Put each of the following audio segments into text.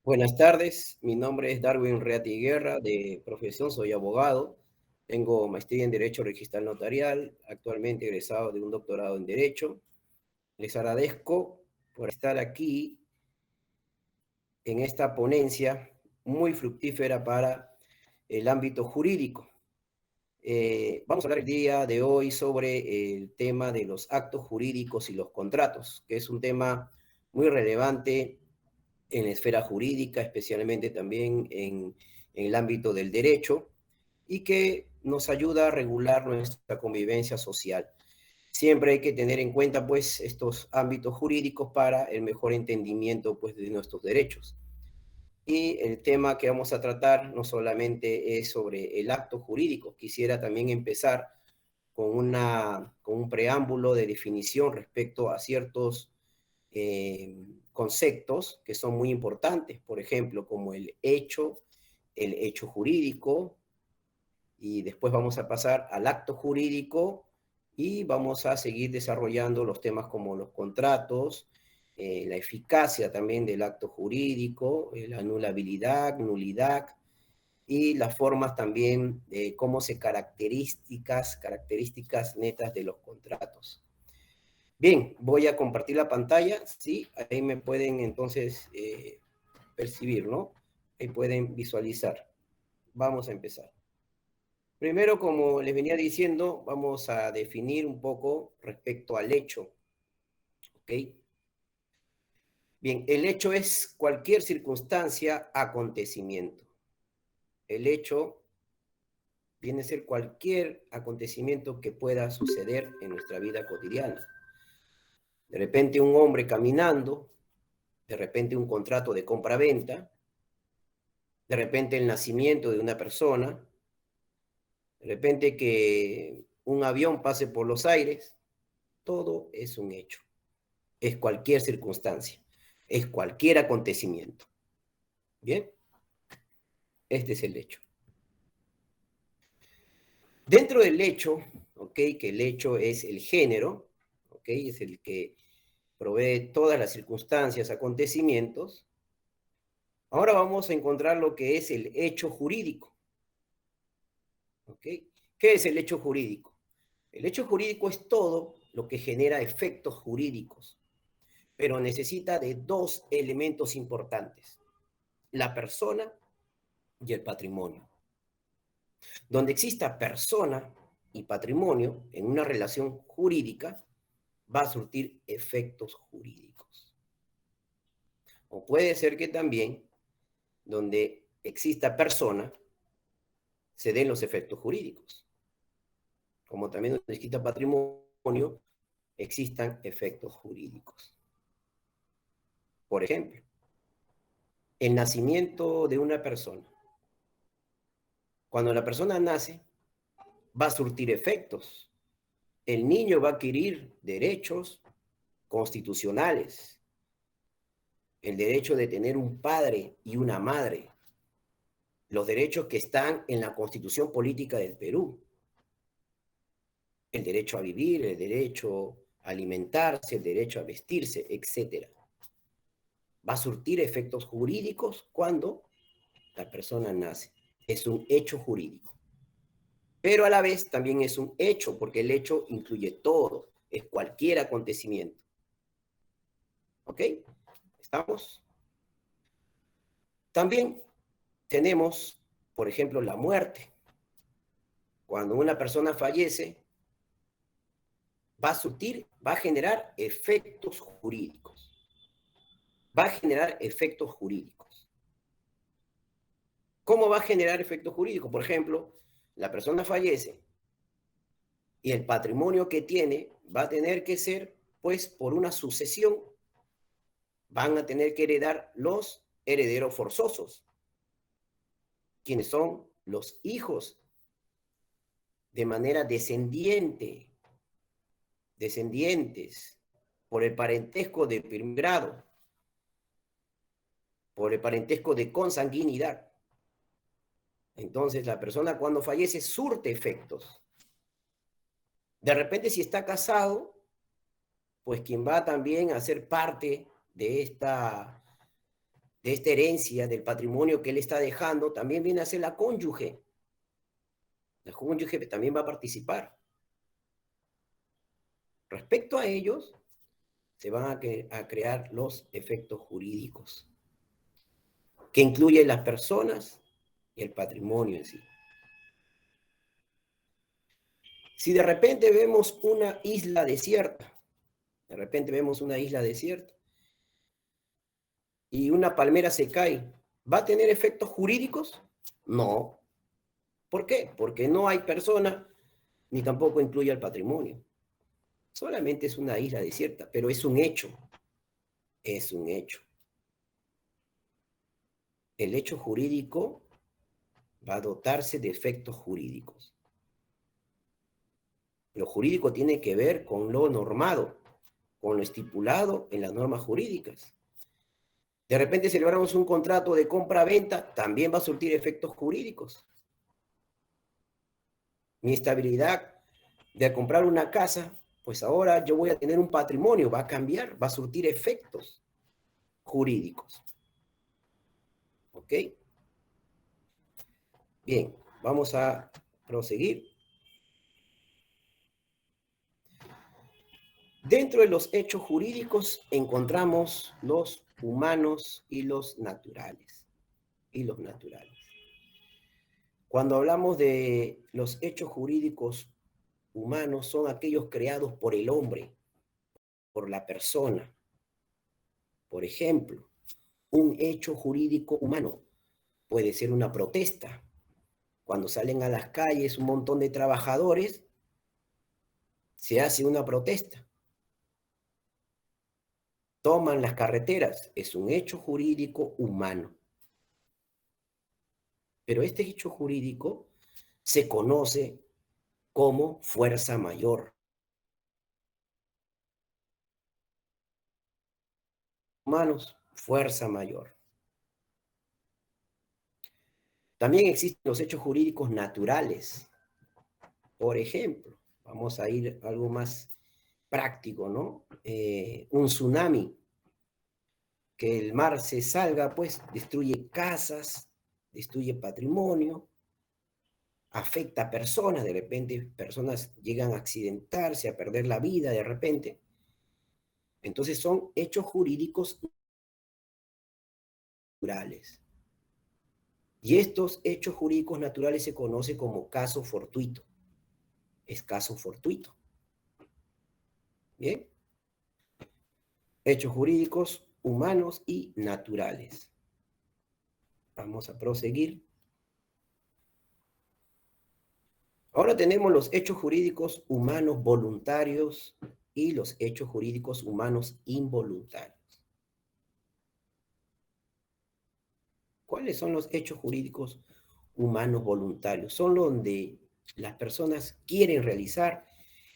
Buenas tardes, mi nombre es Darwin Reati Guerra, de profesión soy abogado, tengo maestría en Derecho Registral Notarial, actualmente egresado de un doctorado en Derecho. Les agradezco por estar aquí en esta ponencia muy fructífera para el ámbito jurídico. Vamos a hablar el día de hoy sobre el tema de los actos jurídicos y los contratos, que es un tema muy relevante en la esfera jurídica, especialmente también en el ámbito del derecho, y que nos ayuda a regular nuestra convivencia social. Siempre hay que tener en cuenta, pues, estos ámbitos jurídicos para el mejor entendimiento, pues, de nuestros derechos. Y el tema que vamos a tratar no solamente es sobre el acto jurídico, quisiera también empezar con un preámbulo de definición respecto a ciertos conceptos que son muy importantes, por ejemplo, como el hecho jurídico, y después vamos a pasar al acto jurídico y vamos a seguir desarrollando los temas como los contratos, la eficacia también del acto jurídico, la anulabilidad, nulidad, y las formas también de cómo se características netas de los contratos. Bien, voy a compartir la pantalla, sí, ahí me pueden entonces percibir, ¿no? Ahí pueden visualizar. Vamos a empezar. Primero, como les venía diciendo, vamos a definir un poco respecto al hecho, ¿ok? Bien, el hecho es cualquier circunstancia, acontecimiento. El hecho viene a ser cualquier acontecimiento que pueda suceder en nuestra vida cotidiana. De repente un hombre caminando, de repente un contrato de compra-venta, de repente el nacimiento de una persona, de repente que un avión pase por los aires, todo es un hecho, es cualquier circunstancia, es cualquier acontecimiento. Bien, este es el hecho. Dentro del hecho, ¿ok? Que el hecho es el género, ¿ok? Es el que provee todas las circunstancias, acontecimientos. Ahora vamos a encontrar lo que es el hecho jurídico. ¿Ok? ¿Qué es el hecho jurídico? El hecho jurídico es todo lo que genera efectos jurídicos, pero necesita de dos elementos importantes: la persona y el patrimonio. Donde exista persona y patrimonio en una relación jurídica, va a surtir efectos jurídicos. O puede ser que también, donde exista persona, se den los efectos jurídicos. Como también donde exista patrimonio, existan efectos jurídicos. Por ejemplo, el nacimiento de una persona. Cuando la persona nace, va a surtir efectos. El niño va a adquirir derechos constitucionales, el derecho de tener un padre y una madre, los derechos que están en la Constitución Política del Perú, el derecho a vivir, el derecho a alimentarse, el derecho a vestirse, etc. Va a surtir efectos jurídicos cuando la persona nace. Es un hecho jurídico. Pero a la vez también es un hecho, porque el hecho incluye todo, es cualquier acontecimiento. ¿Ok? ¿Estamos? También tenemos, por ejemplo, la muerte. Cuando una persona fallece, va a generar efectos jurídicos. Va a generar efectos jurídicos. ¿Cómo va a generar efectos jurídicos? Por ejemplo, la persona fallece y el patrimonio que tiene va a tener que ser, pues, por una sucesión, van a tener que heredar los herederos forzosos, quienes son los hijos de manera descendientes, por el parentesco de primer grado, por el parentesco de consanguinidad. Entonces, la persona cuando fallece surte efectos. De repente, si está casado, pues quien va también a ser parte de esta herencia, del patrimonio que él está dejando, también viene a ser la cónyuge. La cónyuge también va a participar. Respecto a ellos, se van a crear los efectos jurídicos, que incluyen las personas y el patrimonio en sí. Si de repente vemos una isla desierta, y una palmera se cae, ¿va a tener efectos jurídicos? No. ¿Por qué? Porque no hay persona, ni tampoco incluye el patrimonio. Solamente es una isla desierta, pero es un hecho. Es un hecho. El hecho jurídico va a dotarse de efectos jurídicos. Lo jurídico tiene que ver con lo normado, con lo estipulado en las normas jurídicas. De repente celebramos un contrato de compra-venta, también va a surtir efectos jurídicos. Mi estabilidad de comprar una casa, pues ahora yo voy a tener un patrimonio, va a cambiar, va a surtir efectos jurídicos. ¿Ok? Bien, vamos a proseguir. Dentro de los hechos jurídicos encontramos los humanos y los naturales. Cuando hablamos de los hechos jurídicos humanos, son aquellos creados por el hombre, por la persona. Por ejemplo, un hecho jurídico humano puede ser una protesta. Cuando salen a las calles un montón de trabajadores, se hace una protesta. Toman las carreteras, es un hecho jurídico humano. Pero este hecho jurídico se conoce como fuerza mayor. Humanos, fuerza mayor. También existen los hechos jurídicos naturales. Por ejemplo, vamos a ir a algo más práctico, ¿no? Un tsunami, que el mar se salga, pues destruye casas, destruye patrimonio, afecta a personas, de repente personas llegan a accidentarse, a perder la vida de repente. Entonces son hechos jurídicos naturales. Y estos hechos jurídicos naturales se conocen como caso fortuito. Es caso fortuito. Bien. Hechos jurídicos humanos y naturales. Vamos a proseguir. Ahora tenemos los hechos jurídicos humanos voluntarios y los hechos jurídicos humanos involuntarios. ¿Cuáles son los hechos jurídicos humanos voluntarios? Son donde las personas quieren realizar,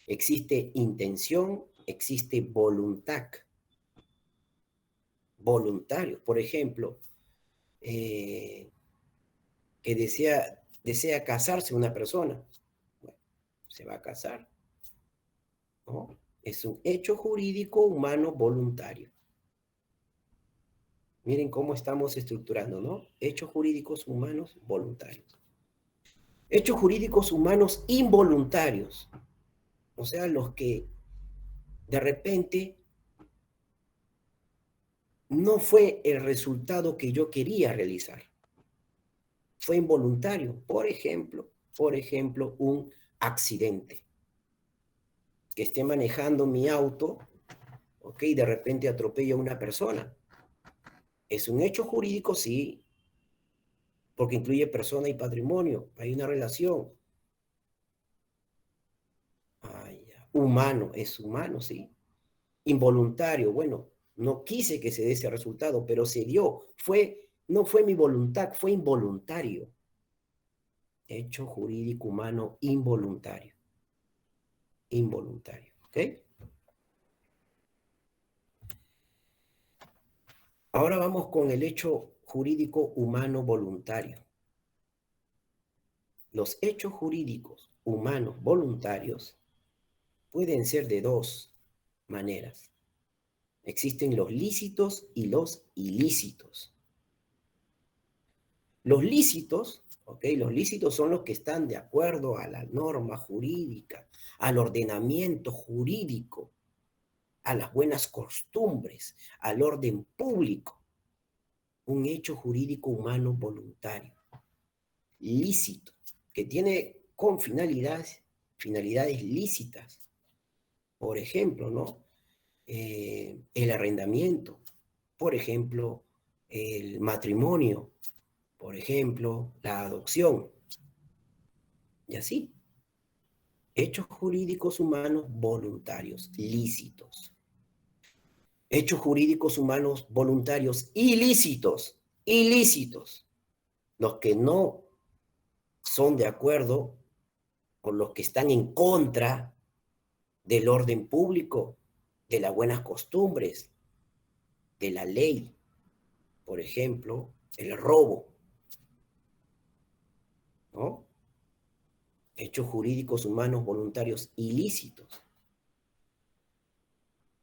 existe intención, existe voluntad. Voluntarios, por ejemplo, que desea casarse una persona. Bueno, se va a casar, ¿no? Es un hecho jurídico humano voluntario. Miren cómo estamos estructurando, ¿no? Hechos jurídicos humanos voluntarios. Hechos jurídicos humanos involuntarios. O sea, los que de repente no fue el resultado que yo quería realizar. Fue involuntario. Por ejemplo, un accidente. Que esté manejando mi auto, ¿ok? De repente atropella a una persona. ¿Es un hecho jurídico? Sí. porque incluye persona y patrimonio. Hay una relación. Humano, es humano, sí. Involuntario, bueno, no quise que se dé ese resultado, pero se dio. No fue mi voluntad, fue involuntario. Hecho jurídico humano involuntario. Involuntario, ¿ok? Ahora vamos con el hecho jurídico humano voluntario. Los hechos jurídicos humanos voluntarios pueden ser de dos maneras. Existen los lícitos y los ilícitos. Los lícitos, ¿ok? Los lícitos son los que están de acuerdo a la norma jurídica, al ordenamiento jurídico, a las buenas costumbres, al orden público. Un hecho jurídico humano voluntario, lícito, que tiene con finalidades lícitas. Por ejemplo, ¿no? El arrendamiento, por ejemplo, el matrimonio, por ejemplo, la adopción, y así. Hechos jurídicos humanos voluntarios, lícitos. Hechos jurídicos humanos voluntarios ilícitos, ilícitos. Los que no son de acuerdo con los que están en contra del orden público, de las buenas costumbres, de la ley. Por ejemplo, el robo, ¿no? Hechos jurídicos humanos voluntarios ilícitos.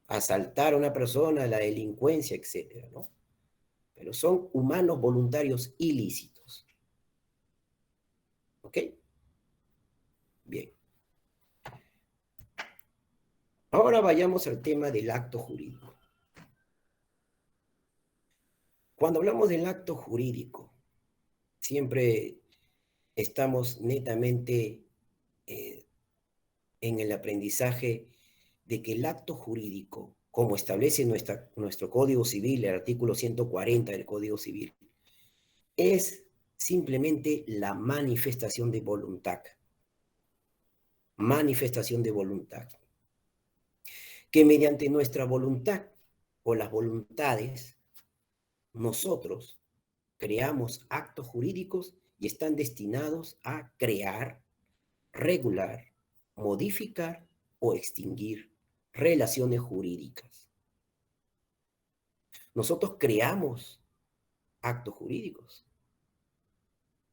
Asaltar a una persona, la delincuencia, etcétera, ¿no? Pero son humanos voluntarios ilícitos. ¿Ok? Bien. Ahora vayamos al tema del acto jurídico. Cuando hablamos del acto jurídico, siempre estamos netamente en el aprendizaje de que el acto jurídico, como establece nuestro Código Civil, el artículo 140 del Código Civil, es simplemente la manifestación de voluntad. Manifestación de voluntad. Que mediante nuestra voluntad o las voluntades, nosotros creamos actos jurídicos y están destinados a crear, regular, modificar o extinguir relaciones jurídicas. Nosotros creamos actos jurídicos.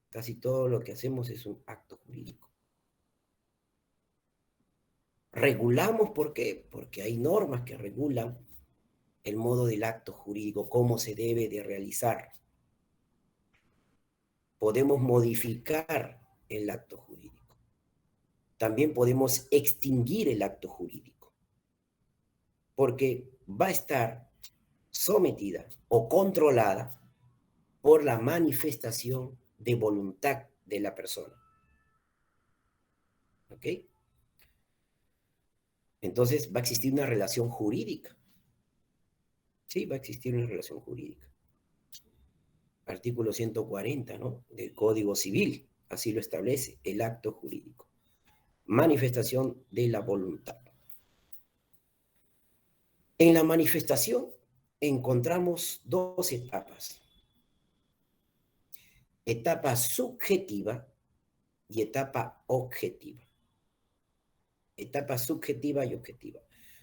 Casi todo lo que hacemos es un acto jurídico. Regulamos, ¿por qué? Porque hay normas que regulan el modo del acto jurídico, cómo se debe de realizar. Podemos modificar el acto jurídico. También podemos extinguir el acto jurídico, porque va a estar sometida o controlada por la manifestación de voluntad de la persona. ¿Ok? Entonces va a existir una relación jurídica. Sí, va a existir una relación jurídica. Artículo 140, ¿no? Del Código Civil, así lo establece, el acto jurídico. Manifestación de la voluntad. En la manifestación encontramos dos etapas. Etapa subjetiva y etapa objetiva. Etapa subjetiva y objetiva.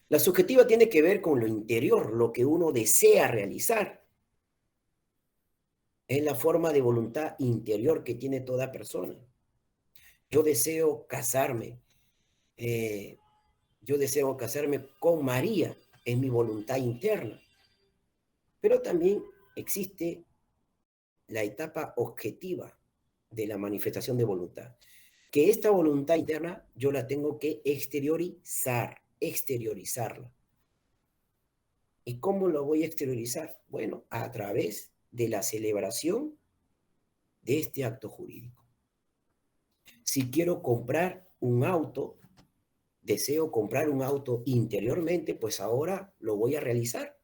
La subjetiva tiene que ver con lo interior, lo que uno desea realizar. Es la forma de voluntad interior que tiene toda persona. Yo deseo casarme. Yo deseo casarme con María. Es mi voluntad interna. Pero también existe la etapa objetiva de la manifestación de voluntad. Que esta voluntad interna yo la tengo que exteriorizarla. ¿Y cómo lo voy a exteriorizar? Bueno, a través de la celebración de este acto jurídico. Si quiero comprar un auto, deseo comprar un auto interiormente, pues ahora lo voy a realizar.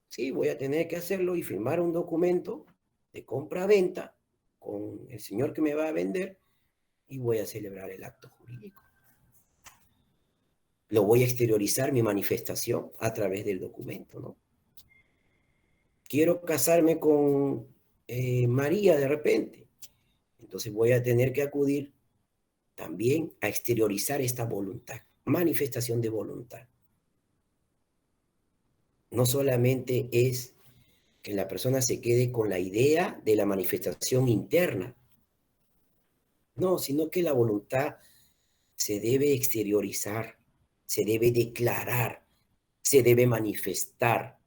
Sí, voy a tener que hacerlo y firmar un documento de compra-venta con el señor que me va a vender y voy a celebrar el acto jurídico. Lo voy a exteriorizar mi manifestación a través del documento, ¿no? Quiero casarme con María de repente. Entonces voy a tener que acudir también a exteriorizar esta voluntad, manifestación de voluntad. No solamente es que la persona se quede con la idea de la manifestación interna, no, sino que la voluntad se debe exteriorizar, se debe declarar, se debe manifestar.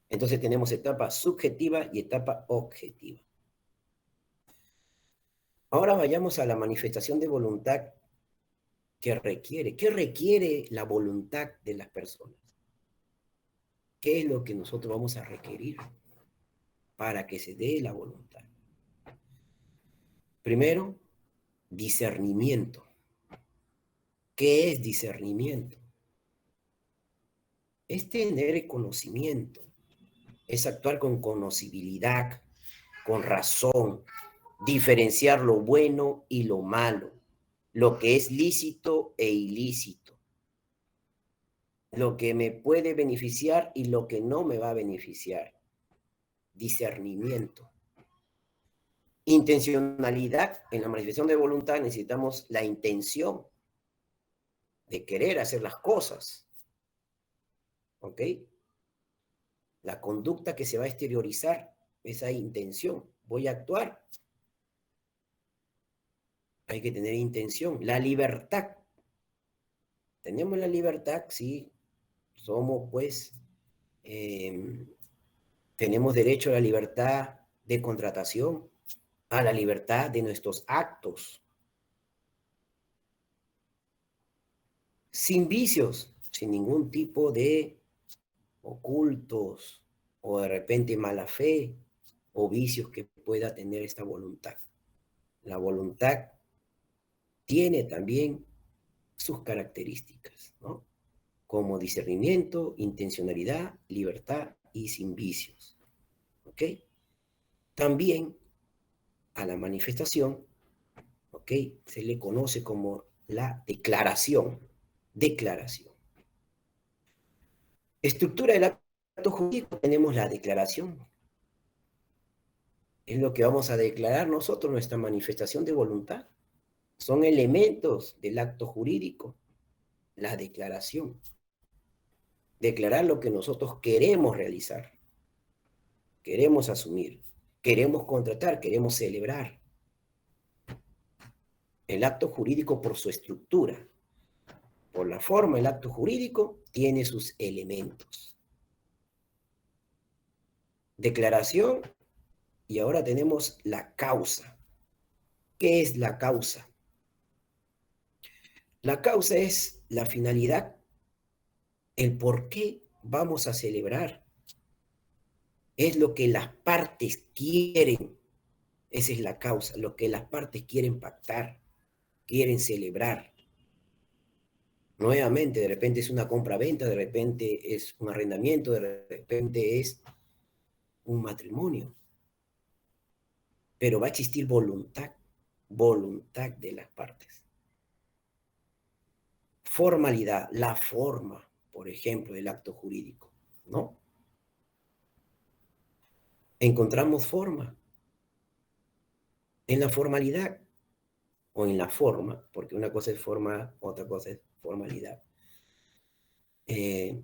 Entonces tenemos etapa subjetiva y etapa objetiva. Ahora vayamos a la manifestación de voluntad que requiere. ¿Qué requiere la voluntad de las personas? ¿Qué es lo que nosotros vamos a requerir para que se dé la voluntad? Primero, discernimiento. ¿Qué es discernimiento? Es tener conocimiento, es actuar con conocibilidad, con razón, diferenciar lo bueno y lo malo, lo que es lícito e ilícito, lo que me puede beneficiar y lo que no me va a beneficiar. Discernimiento. Intencionalidad. En la manifestación de voluntad necesitamos la intención de querer hacer las cosas. ¿Ok? La conducta que se va a exteriorizar, esa intención. Voy a actuar. Hay que tener intención. La libertad. Tenemos la libertad, sí. Somos, pues, tenemos derecho a la libertad de contratación, a la libertad de nuestros actos, sin vicios, sin ningún tipo de ocultos o de repente mala fe o vicios que pueda tener esta voluntad. La voluntad tiene también sus características, ¿no? Como discernimiento, intencionalidad, libertad y sin vicios. ¿Ok? También a la manifestación, ¿ok? Se le conoce como la declaración. Declaración. Estructura del acto jurídico, tenemos la declaración. Es lo que vamos a declarar nosotros, nuestra manifestación de voluntad. Son elementos del acto jurídico, la declaración. Declarar lo que nosotros queremos realizar, queremos asumir, queremos contratar, queremos celebrar. El acto jurídico por su estructura, por la forma, el acto jurídico tiene sus elementos. Declaración y ahora tenemos la causa. ¿Qué es la causa? La causa es la finalidad, el por qué vamos a celebrar. Es lo que las partes quieren. Esa es la causa, lo que las partes quieren pactar, quieren celebrar. Nuevamente, de repente es una compra-venta, de repente es un arrendamiento, de repente es un matrimonio. Pero va a existir voluntad, voluntad de las partes. Formalidad, la forma, por ejemplo, del acto jurídico, ¿no? Encontramos forma en la formalidad o en la forma, porque una cosa es forma, otra cosa es formalidad. En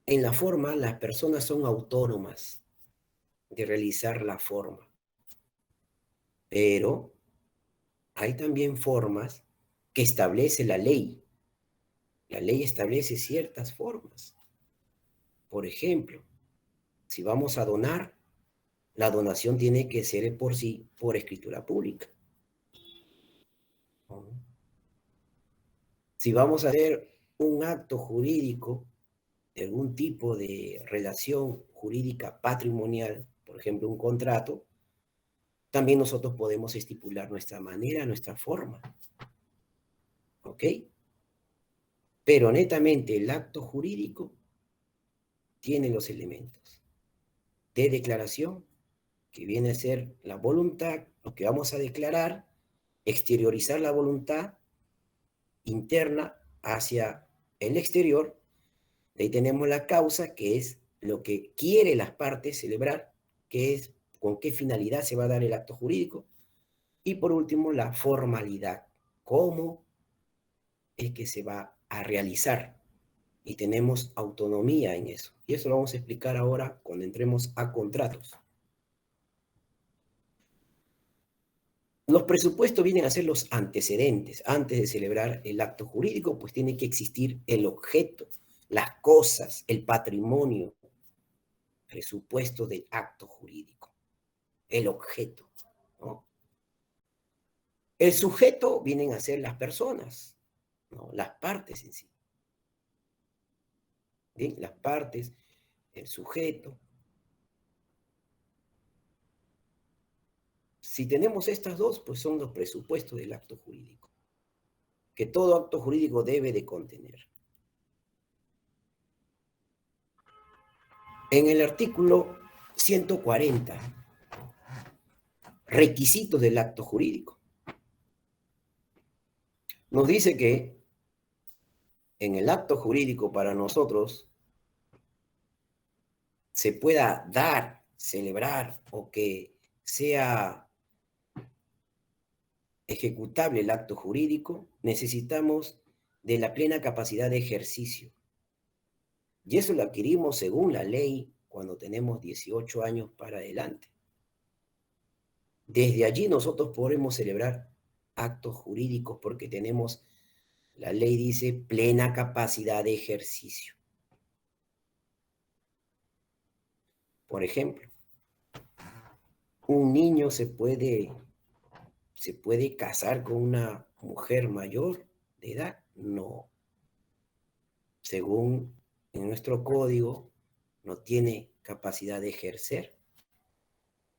la forma, las personas son autónomas de realizar la forma, pero hay también formas que establece la ley. La ley establece ciertas formas. Por ejemplo, si vamos a donar, la donación tiene que ser por sí, por escritura pública. Si vamos a hacer un acto jurídico, de algún tipo de relación jurídica patrimonial, por ejemplo, un contrato, también nosotros podemos estipular nuestra manera, nuestra forma. ¿Ok? Pero netamente el acto jurídico tiene los elementos. de declaración, que viene a ser la voluntad, lo que vamos a declarar, exteriorizar la voluntad interna hacia el exterior. De ahí tenemos la causa, que es lo que quiere las partes celebrar, que es con qué finalidad se va a dar el acto jurídico. Y por último, la formalidad, cómo es que se va a realizar. Y tenemos autonomía en eso. Y eso lo vamos a explicar ahora cuando entremos a contratos. Los presupuestos vienen a ser los antecedentes. Antes de celebrar el acto jurídico, pues tiene que existir el objeto, las cosas, el patrimonio, presupuesto del acto jurídico, el objeto, ¿no? El sujeto vienen a ser las personas, ¿no? Las partes en sí. ¿Bien? Las partes, el sujeto. Si tenemos estas dos, pues son los presupuestos del acto jurídico, que todo acto jurídico debe de contener. En el artículo 140, requisitos del acto jurídico, nos dice que en el acto jurídico para nosotros se pueda dar, celebrar o que sea ejecutable el acto jurídico, necesitamos de la plena capacidad de ejercicio. Y eso lo adquirimos según la ley cuando tenemos 18 años para adelante. Desde allí nosotros podremos celebrar actos jurídicos porque tenemos, la ley dice, plena capacidad de ejercicio. Por ejemplo, un niño se puede casar con una mujer mayor de edad. No. Según en nuestro código, no tiene capacidad de ejercer.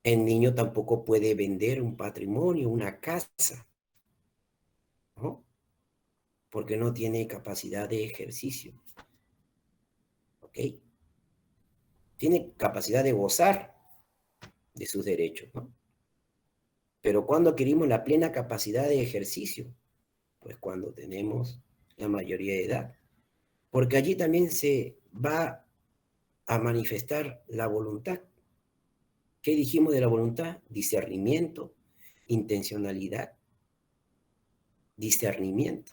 El niño tampoco puede vender un patrimonio, una casa, ¿no? Porque no tiene capacidad de ejercicio. ¿Ok? Tiene capacidad de gozar de sus derechos, ¿no? Pero cuando adquirimos la plena capacidad de ejercicio, pues cuando tenemos la mayoría de edad. Porque allí también se va a manifestar la voluntad. ¿Qué dijimos de la voluntad? Discernimiento, intencionalidad, discernimiento.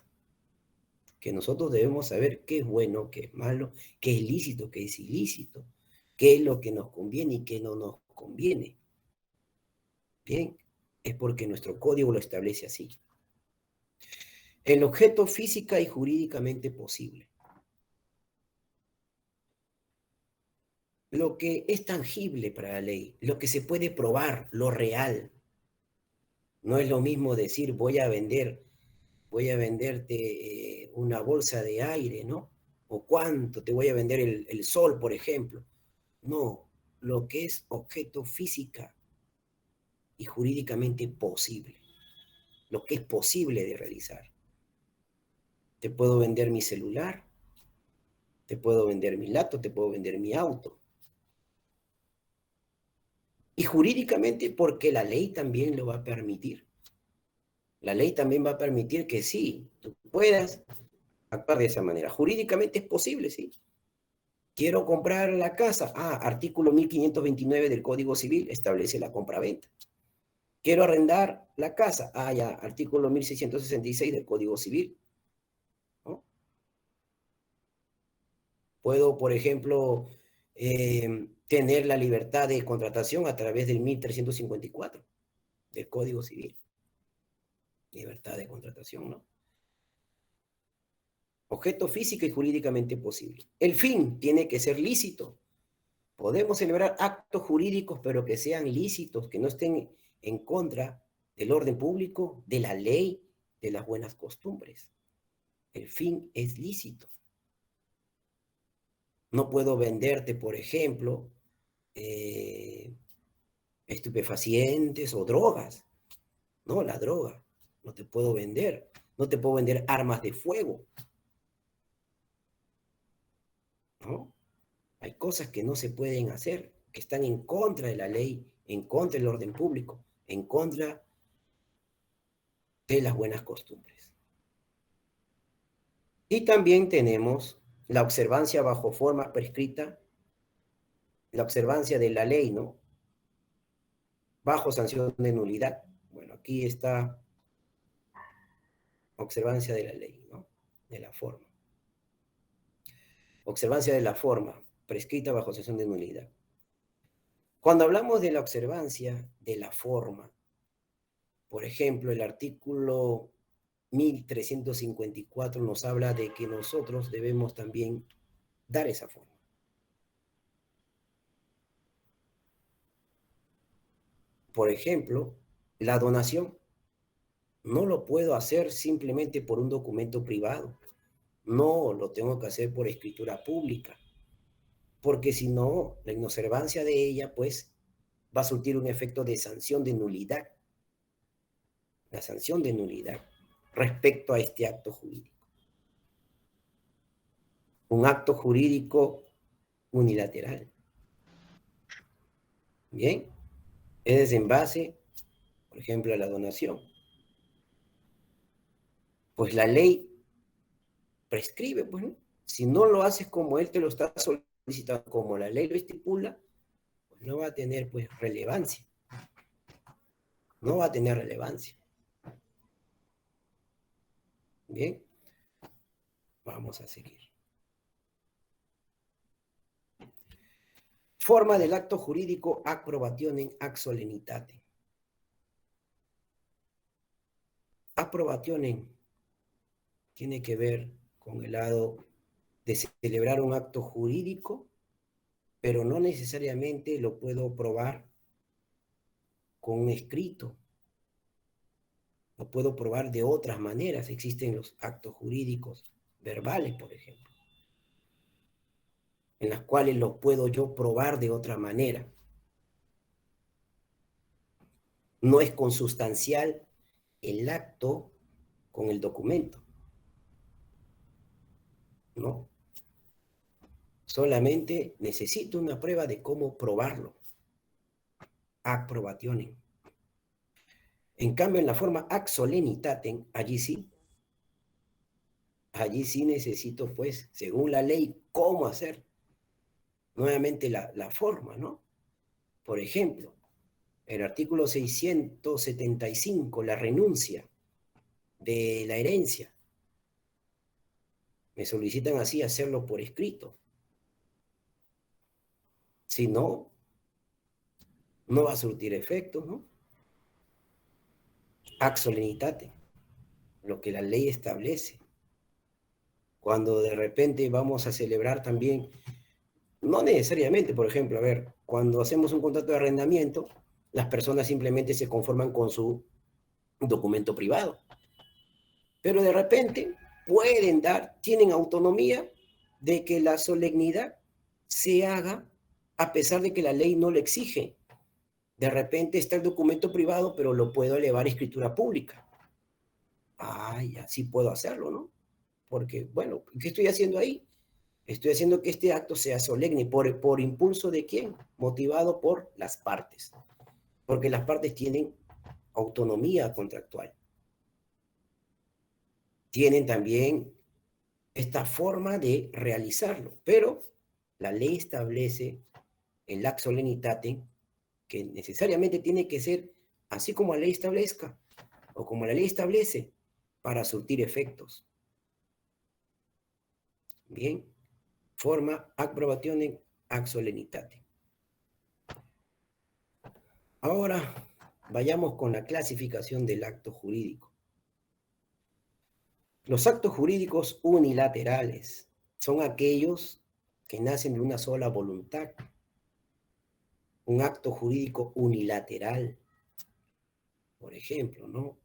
Que nosotros debemos saber qué es bueno, qué es malo, qué es lícito, qué es ilícito, qué es lo que nos conviene y qué no nos conviene. Bien, es porque nuestro código lo establece así. El objeto física y jurídicamente posible. Lo que es tangible para la ley, lo que se puede probar, lo real. No es lo mismo decir voy a venderte una bolsa de aire, ¿no? O cuánto te voy a vender el sol, por ejemplo. No, lo que es objeto física y jurídicamente posible, lo que es posible de realizar. Te puedo vender mi celular, te puedo vender mi laptop, te puedo vender mi auto. Y jurídicamente porque la ley también lo va a permitir. La ley también va a permitir que sí, tú puedas actuar de esa manera. Jurídicamente es posible, sí. Quiero comprar la casa. Ah, artículo 1529 del Código Civil establece la compraventa. Quiero arrendar la casa. Ah, ya, artículo 1666 del Código Civil, ¿no? Puedo, por ejemplo, tener la libertad de contratación a través del 1354 del Código Civil. Libertad de contratación, ¿no? Objeto físico y jurídicamente posible. El fin tiene que ser lícito. Podemos celebrar actos jurídicos, pero que sean lícitos, que no estén en contra del orden público, de la ley, de las buenas costumbres. El fin es lícito. No puedo venderte, por ejemplo, estupefacientes o drogas. No, la droga. No te puedo vender. No te puedo vender armas de fuego. ¿No? Hay cosas que no se pueden hacer, que están en contra de la ley, en contra del orden público, en contra de las buenas costumbres. Y también tenemos la observancia bajo forma prescrita, la observancia de la ley, ¿no? Bajo sanción de nulidad. Bueno, aquí está observancia de la ley, ¿no? De la forma. Observancia de la forma, prescrita bajo sanción de nulidad. Cuando hablamos de la observancia de la forma, por ejemplo, el artículo 1354 nos habla de que nosotros debemos también dar esa forma. Por ejemplo, la donación no lo puedo hacer simplemente por un documento privado. No, lo tengo que hacer por escritura pública, porque si no, la inobservancia de ella, pues, va a surtir un efecto de sanción de nulidad. La sanción de nulidad respecto a este acto jurídico. Un acto jurídico unilateral. Bien, es en base, por ejemplo, a la donación. Pues la ley prescribe, pues, ¿no? Si no lo haces como él te lo está solicitando, como la ley lo estipula, pues no va a tener, pues, relevancia. No va a tener relevancia. Bien, vamos a seguir. Forma del acto jurídico ac probationem ac solemnitatem. Ac probationem tiene que ver con el lado de celebrar un acto jurídico, pero no necesariamente lo puedo probar con un escrito. Lo puedo probar de otras maneras. Existen los actos jurídicos verbales, por ejemplo, en las cuales lo puedo yo probar de otra manera. No es consustancial el acto con el documento. No. Solamente necesito una prueba de cómo probarlo. Ac probationem. En cambio, en la forma ac solemnitatem, allí sí necesito, pues, según la ley, cómo hacer nuevamente la forma, ¿no? Por ejemplo, el artículo 675, la renuncia de la herencia. Me solicitan así hacerlo por escrito. Si no, no va a surtir efectos, ¿no? Ac solemnitatem, lo que la ley establece. Cuando de repente vamos a celebrar también, no necesariamente, por ejemplo, a ver, cuando hacemos un contrato de arrendamiento, las personas simplemente se conforman con su documento privado. Pero de repente pueden tienen autonomía de que la solemnidad se haga a pesar de que la ley no lo exige. De repente está el documento privado, pero lo puedo elevar a escritura pública. Ah, ya sí puedo hacerlo, ¿no? Porque, bueno, ¿qué estoy haciendo ahí? Estoy haciendo que este acto sea solemne. ¿Por impulso de quién? Motivado por las partes. Porque las partes tienen autonomía contractual. Tienen también esta forma de realizarlo, pero la ley establece el ac solemnitatem que necesariamente tiene que ser así como la ley establezca o como la ley establece para surtir efectos. Bien, forma ac probationem ac solemnitatem. Ahora vayamos con la clasificación del acto jurídico. Los actos jurídicos unilaterales son aquellos que nacen de una sola voluntad. Un acto jurídico unilateral, por ejemplo, ¿no?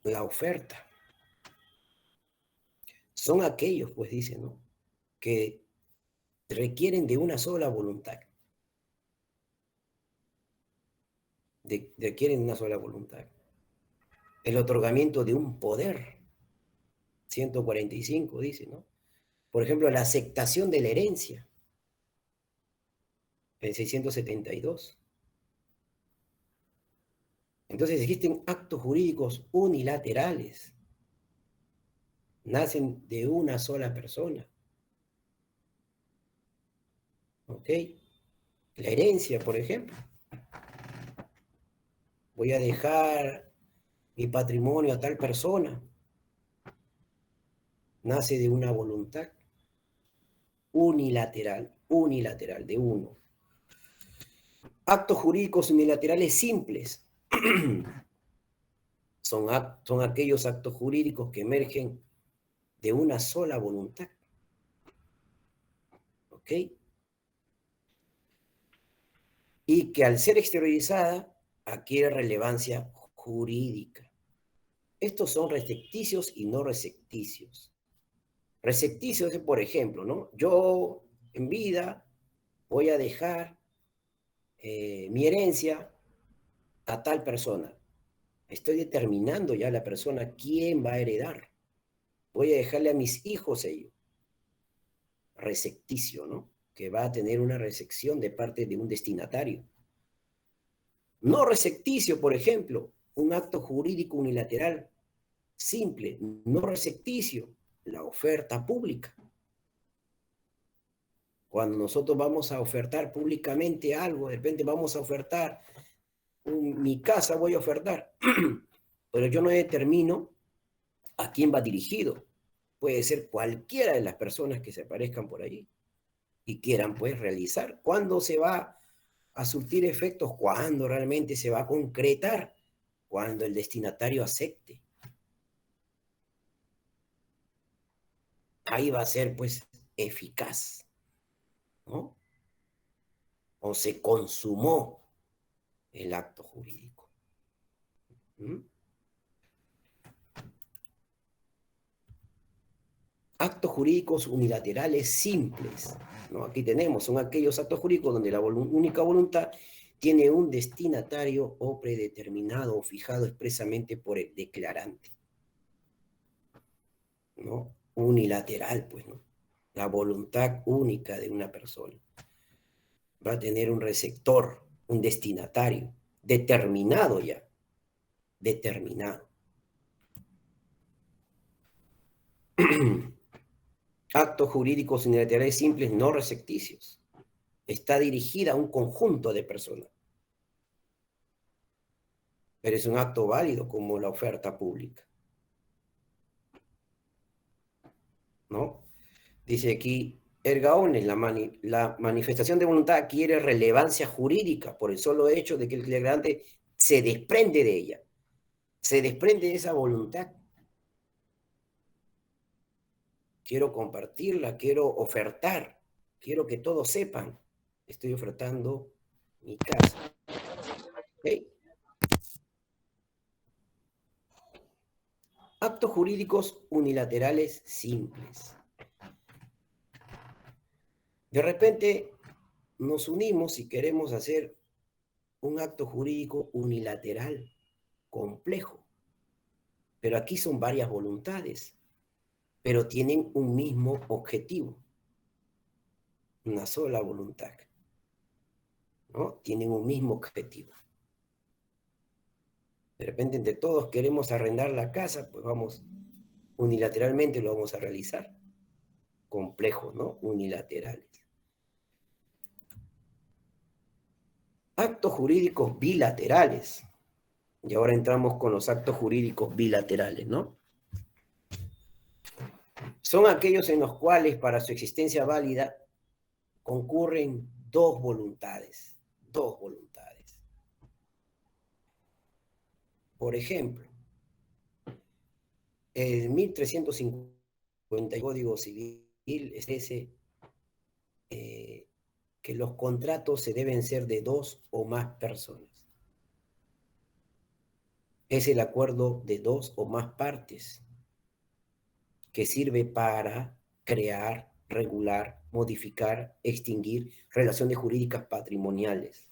La oferta. Son aquellos, pues dice, ¿no? Que requieren de una sola voluntad. Requieren de una sola voluntad. El otorgamiento de un poder. 145 dice, ¿no? Por ejemplo, la aceptación de la herencia. el 672. Entonces existen actos jurídicos unilaterales, nacen de una sola persona, ¿ok? La herencia, por ejemplo. Voy a dejar mi patrimonio a tal persona, nace de una voluntad unilateral, de uno. Actos jurídicos unilaterales simples son aquellos actos jurídicos que emergen de una sola voluntad, ¿ok? Y que al ser exteriorizada adquiere relevancia jurídica. Estos son recepticios y no recepticios. Recepticios es, por ejemplo, ¿no? Yo en vida voy a dejar mi herencia a tal persona. Estoy determinando ya la persona quién va a heredar. Voy a dejarle a mis hijos ello. Recepticio, ¿no? Que va a tener una recepción de parte de un destinatario. No recepticio, por ejemplo, un acto jurídico unilateral simple, no recepticio, la oferta pública. Cuando nosotros vamos a ofertar públicamente algo, de repente vamos a ofertar, mi casa voy a ofertar, pero yo no determino a quién va dirigido. Puede ser cualquiera de las personas que se aparezcan por ahí y quieran pues realizar. ¿Cuándo se va a surtir efectos? ¿Cuándo realmente se va a concretar? Cuando el destinatario acepte. Ahí va a ser pues eficaz, ¿no? O se consumó el acto jurídico. ¿Mm? Actos jurídicos unilaterales simples, ¿no? Aquí tenemos, son aquellos actos jurídicos donde la única voluntad tiene un destinatario o predeterminado o fijado expresamente por el declarante, ¿no? Unilateral, pues, ¿no? La voluntad única de una persona. Va a tener un receptor, un destinatario, determinado ya, determinado. Actos jurídicos unilaterales simples no recepticios. Está dirigida a un conjunto de personas, pero es un acto válido como la oferta pública, ¿no? Dice aquí, erga omnes, la manifestación de voluntad adquiere relevancia jurídica por el solo hecho de que el declarante se desprende de ella, se desprende de esa voluntad. Quiero compartirla, quiero ofertar, quiero que todos sepan, estoy ofertando mi casa. ¿Okay? Actos jurídicos unilaterales simples. De repente nos unimos y queremos hacer un acto jurídico unilateral, complejo, pero aquí son varias voluntades, pero tienen un mismo objetivo, una sola voluntad, ¿no? Tienen un mismo objetivo. De repente entre todos queremos arrendar la casa, pues vamos, unilateralmente lo vamos a realizar. Complejo, ¿no? Unilaterales. Actos jurídicos bilaterales. Y ahora entramos con los actos jurídicos bilaterales, ¿no? Son aquellos en los cuales para su existencia válida concurren dos voluntades. Dos voluntades. Por ejemplo, el 1350 Código Civil establece que los contratos se deben ser de dos o más personas. Es el acuerdo de dos o más partes que sirve para crear, regular, modificar, extinguir relaciones jurídicas patrimoniales,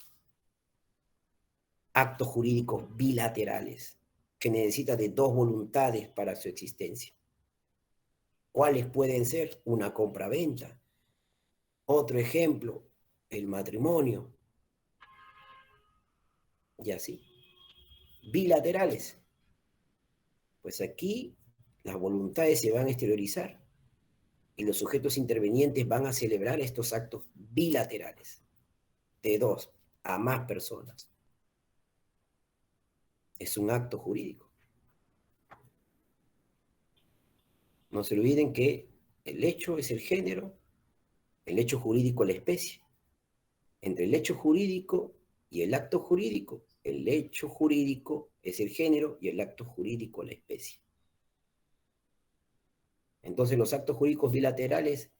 actos jurídicos bilaterales que necesita de dos voluntades para su existencia. ¿Cuáles pueden ser? Una compraventa. Otro ejemplo, el matrimonio, y así. Bilaterales. Pues aquí las voluntades se van a exteriorizar y los sujetos intervenientes van a celebrar estos actos bilaterales de dos a más personas. Es un acto jurídico. No se olviden que el hecho es el género, el hecho jurídico la especie. Entre el hecho jurídico y el acto jurídico, el hecho jurídico es el género y el acto jurídico la especie. Entonces los actos jurídicos bilaterales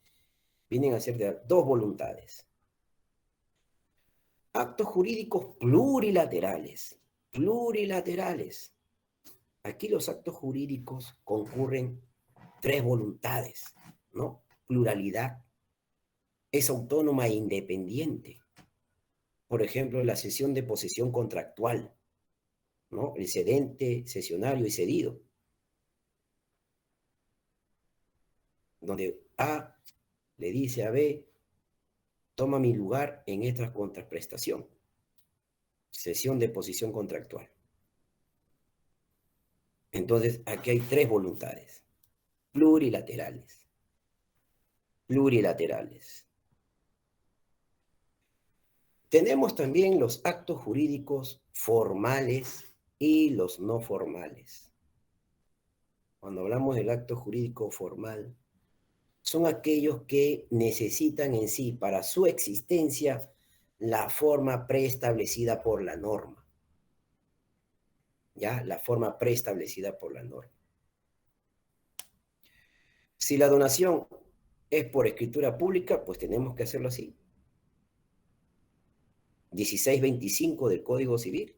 vienen a ser de dos voluntades. Actos jurídicos plurilaterales. Plurilaterales. Aquí los actos jurídicos concurren tres voluntades, ¿no? Pluralidad. Es autónoma e independiente. Por ejemplo, la cesión de posesión contractual, ¿no? El cedente, cesionario y cedido. Donde A le dice a B, toma mi lugar en esta contraprestación. Cesión de posición contractual. Entonces, aquí hay tres voluntades. Plurilaterales. Plurilaterales. Tenemos también los actos jurídicos formales y los no formales. Cuando hablamos del acto jurídico formal, son aquellos que necesitan en sí, para su existencia, la forma preestablecida por la norma. ¿Ya? La forma preestablecida por la norma. Si la donación es por escritura pública, pues tenemos que hacerlo así. 1625 del Código Civil.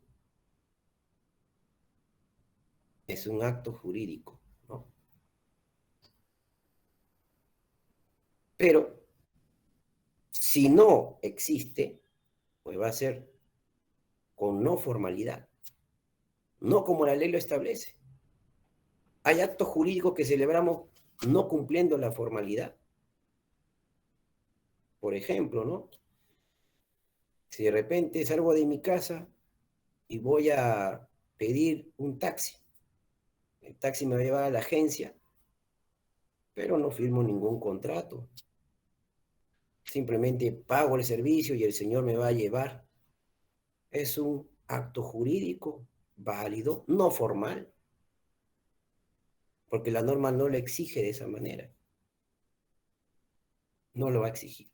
Es un acto jurídico, ¿no? Pero si no existe, pues va a ser con no formalidad, no como la ley lo establece. Hay actos jurídicos que celebramos no cumpliendo la formalidad. Por ejemplo, ¿no? Si de repente salgo de mi casa y voy a pedir un taxi, el taxi me va a llevar a la agencia, pero no firmo ningún contrato. Simplemente pago el servicio y el señor me va a llevar. Es un acto jurídico válido, no formal, porque la norma no lo exige de esa manera. No lo va a exigir.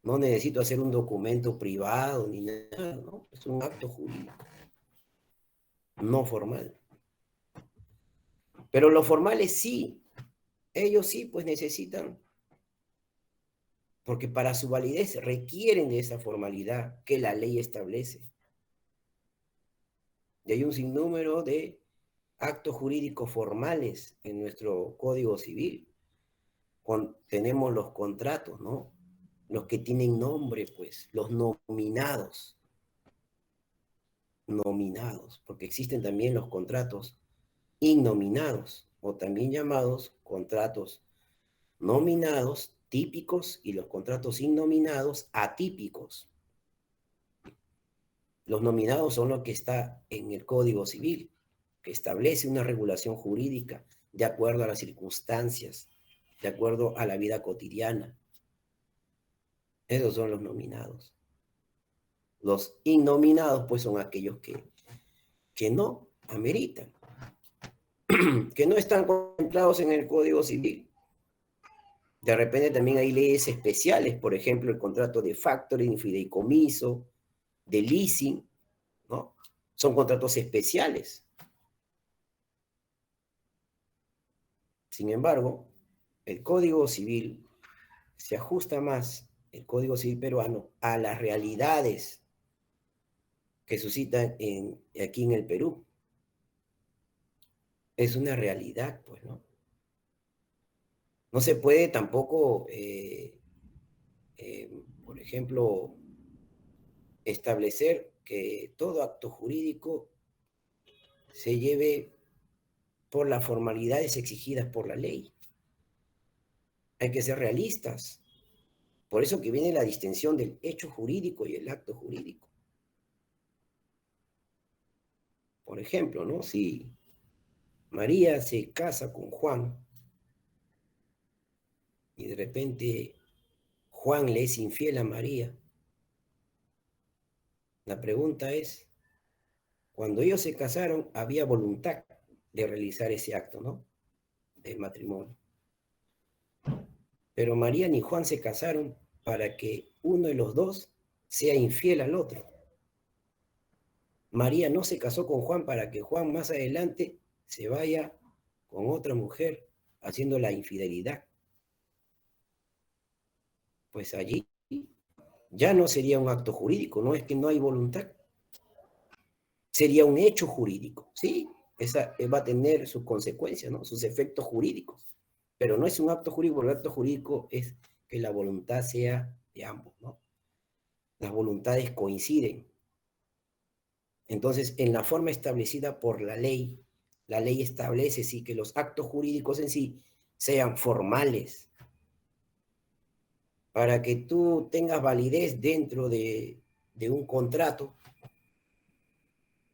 No necesito hacer un documento privado ni nada, ¿no? Es un acto jurídico, no formal. Pero los formales sí, ellos sí, pues necesitan, porque para su validez requieren de esa formalidad que la ley establece. Y hay un sinnúmero de actos jurídicos formales en nuestro Código Civil. Tenemos los contratos, ¿no? Los que tienen nombre, pues, los nominados. Nominados, porque existen también los contratos innominados, o también llamados contratos nominados típicos y los contratos innominados atípicos. Los nominados son lo que está en el Código Civil, que establece una regulación jurídica de acuerdo a las circunstancias, de acuerdo a la vida cotidiana. Esos son los nominados. Los innominados, pues, son aquellos que no ameritan, que no están contemplados en el Código Civil. De repente también hay leyes especiales, por ejemplo, el contrato de factoring, fideicomiso, de leasing, ¿no? Son contratos especiales. Sin embargo, el Código Civil se ajusta más, el Código Civil peruano, a las realidades que suscitan aquí en el Perú. Es una realidad, pues, ¿no? No se puede tampoco, por ejemplo, establecer que todo acto jurídico se lleve por las formalidades exigidas por la ley. Hay que ser realistas. Por eso que viene la distinción del hecho jurídico y el acto jurídico. Por ejemplo, ¿no? Si María se casa con Juan y de repente Juan le es infiel a María, la pregunta es, cuando ellos se casaron había voluntad de realizar ese acto, ¿no? Del matrimonio. Pero María ni Juan se casaron para que uno de los dos sea infiel al otro. María no se casó con Juan para que Juan más adelante se vaya con otra mujer haciendo la infidelidad. Pues allí ya no sería un acto jurídico, no es que no hay voluntad, sería un hecho jurídico, ¿sí? Esa va a tener sus consecuencias, ¿no? Sus efectos jurídicos, pero no es un acto jurídico, el acto jurídico es que la voluntad sea de ambos, ¿no? Las voluntades coinciden. Entonces, en la forma establecida por la ley establece sí que los actos jurídicos en sí sean formales, para que tú tengas validez dentro de un contrato,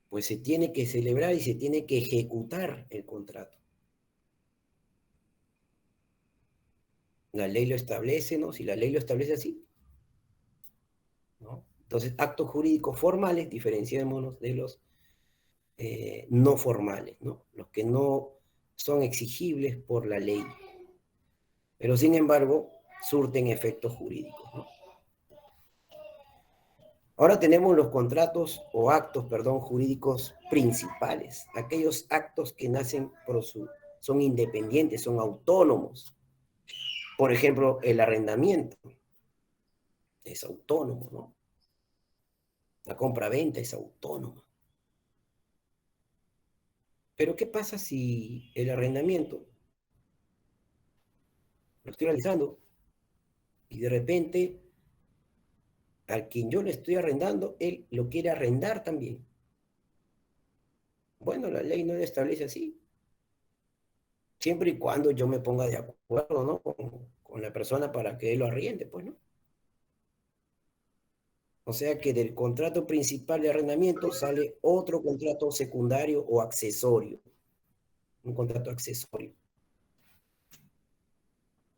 pues se tiene que celebrar y se tiene que ejecutar el contrato. La ley lo establece, ¿no? Si la ley lo establece así, ¿no? Entonces, actos jurídicos formales, diferenciémonos de los no formales, ¿no? Los que no son exigibles por la ley, pero sin embargo surten efectos jurídicos, ¿no? Ahora tenemos los contratos o actos, perdón, jurídicos principales, aquellos actos que nacen son independientes, son autónomos. Por ejemplo, el arrendamiento es autónomo, ¿no? La compra-venta es autónoma. Pero ¿qué pasa si el arrendamiento lo estoy realizando y de repente al quien yo le estoy arrendando, él lo quiere arrendar también? Bueno, la ley no lo establece así, siempre y cuando yo me ponga de acuerdo, ¿no? Con la persona para que él lo arriende, pues, ¿no? O sea que del contrato principal de arrendamiento sale otro contrato secundario o accesorio, un contrato accesorio.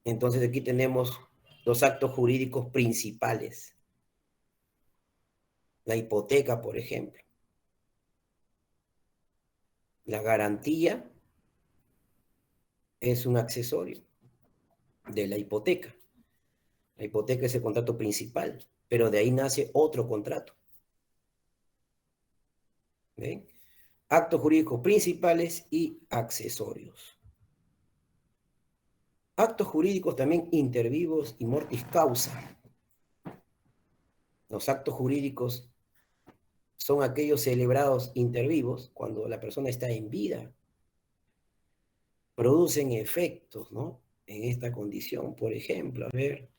Entonces aquí tenemos los actos jurídicos principales. La hipoteca, por ejemplo. La garantía es un accesorio de la hipoteca. La hipoteca es el contrato principal, pero de ahí nace otro contrato. ¿Ven? Actos jurídicos principales y accesorios. Actos jurídicos también intervivos y mortis causa. Los actos jurídicos son aquellos celebrados intervivos cuando la persona está en vida. Producen efectos, ¿no? En esta condición. Por ejemplo, a ver,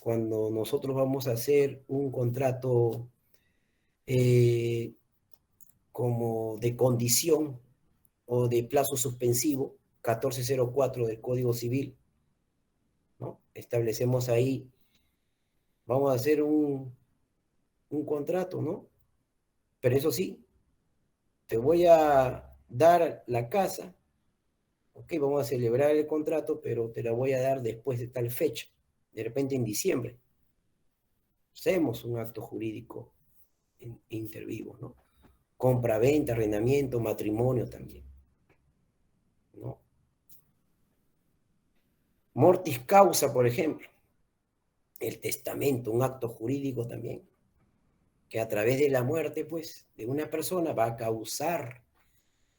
cuando nosotros vamos a hacer un contrato como de condición o de plazo suspensivo, 1404 del Código Civil, ¿no? Establecemos ahí, vamos a hacer un contrato, ¿no? Pero eso sí, te voy a dar la casa, ok, vamos a celebrar el contrato, pero te la voy a dar después de tal fecha, de repente en diciembre. Hacemos un acto jurídico inter vivos, ¿no? Compra, venta, arrendamiento, matrimonio también, ¿no? Mortis causa, por ejemplo, el testamento, un acto jurídico también, que a través de la muerte, pues, de una persona va a causar.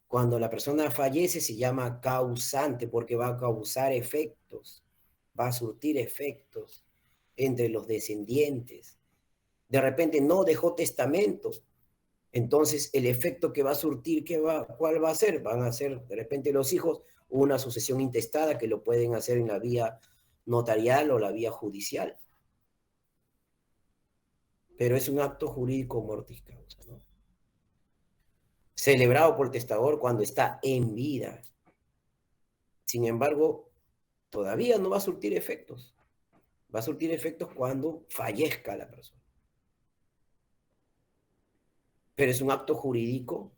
Cuando la persona fallece se llama causante porque va a causar efectos, va a surtir efectos entre los descendientes. De repente no dejó testamento, entonces el efecto que va a surtir, ¿cuál va a ser? Van a ser de repente los hijos una sucesión intestada que lo pueden hacer en la vía notarial o la vía judicial. Pero es un acto jurídico mortis causa, ¿no? Celebrado por el testador cuando está en vida. Sin embargo, todavía no va a surtir efectos. Va a surtir efectos cuando fallezca la persona. Pero es un acto jurídico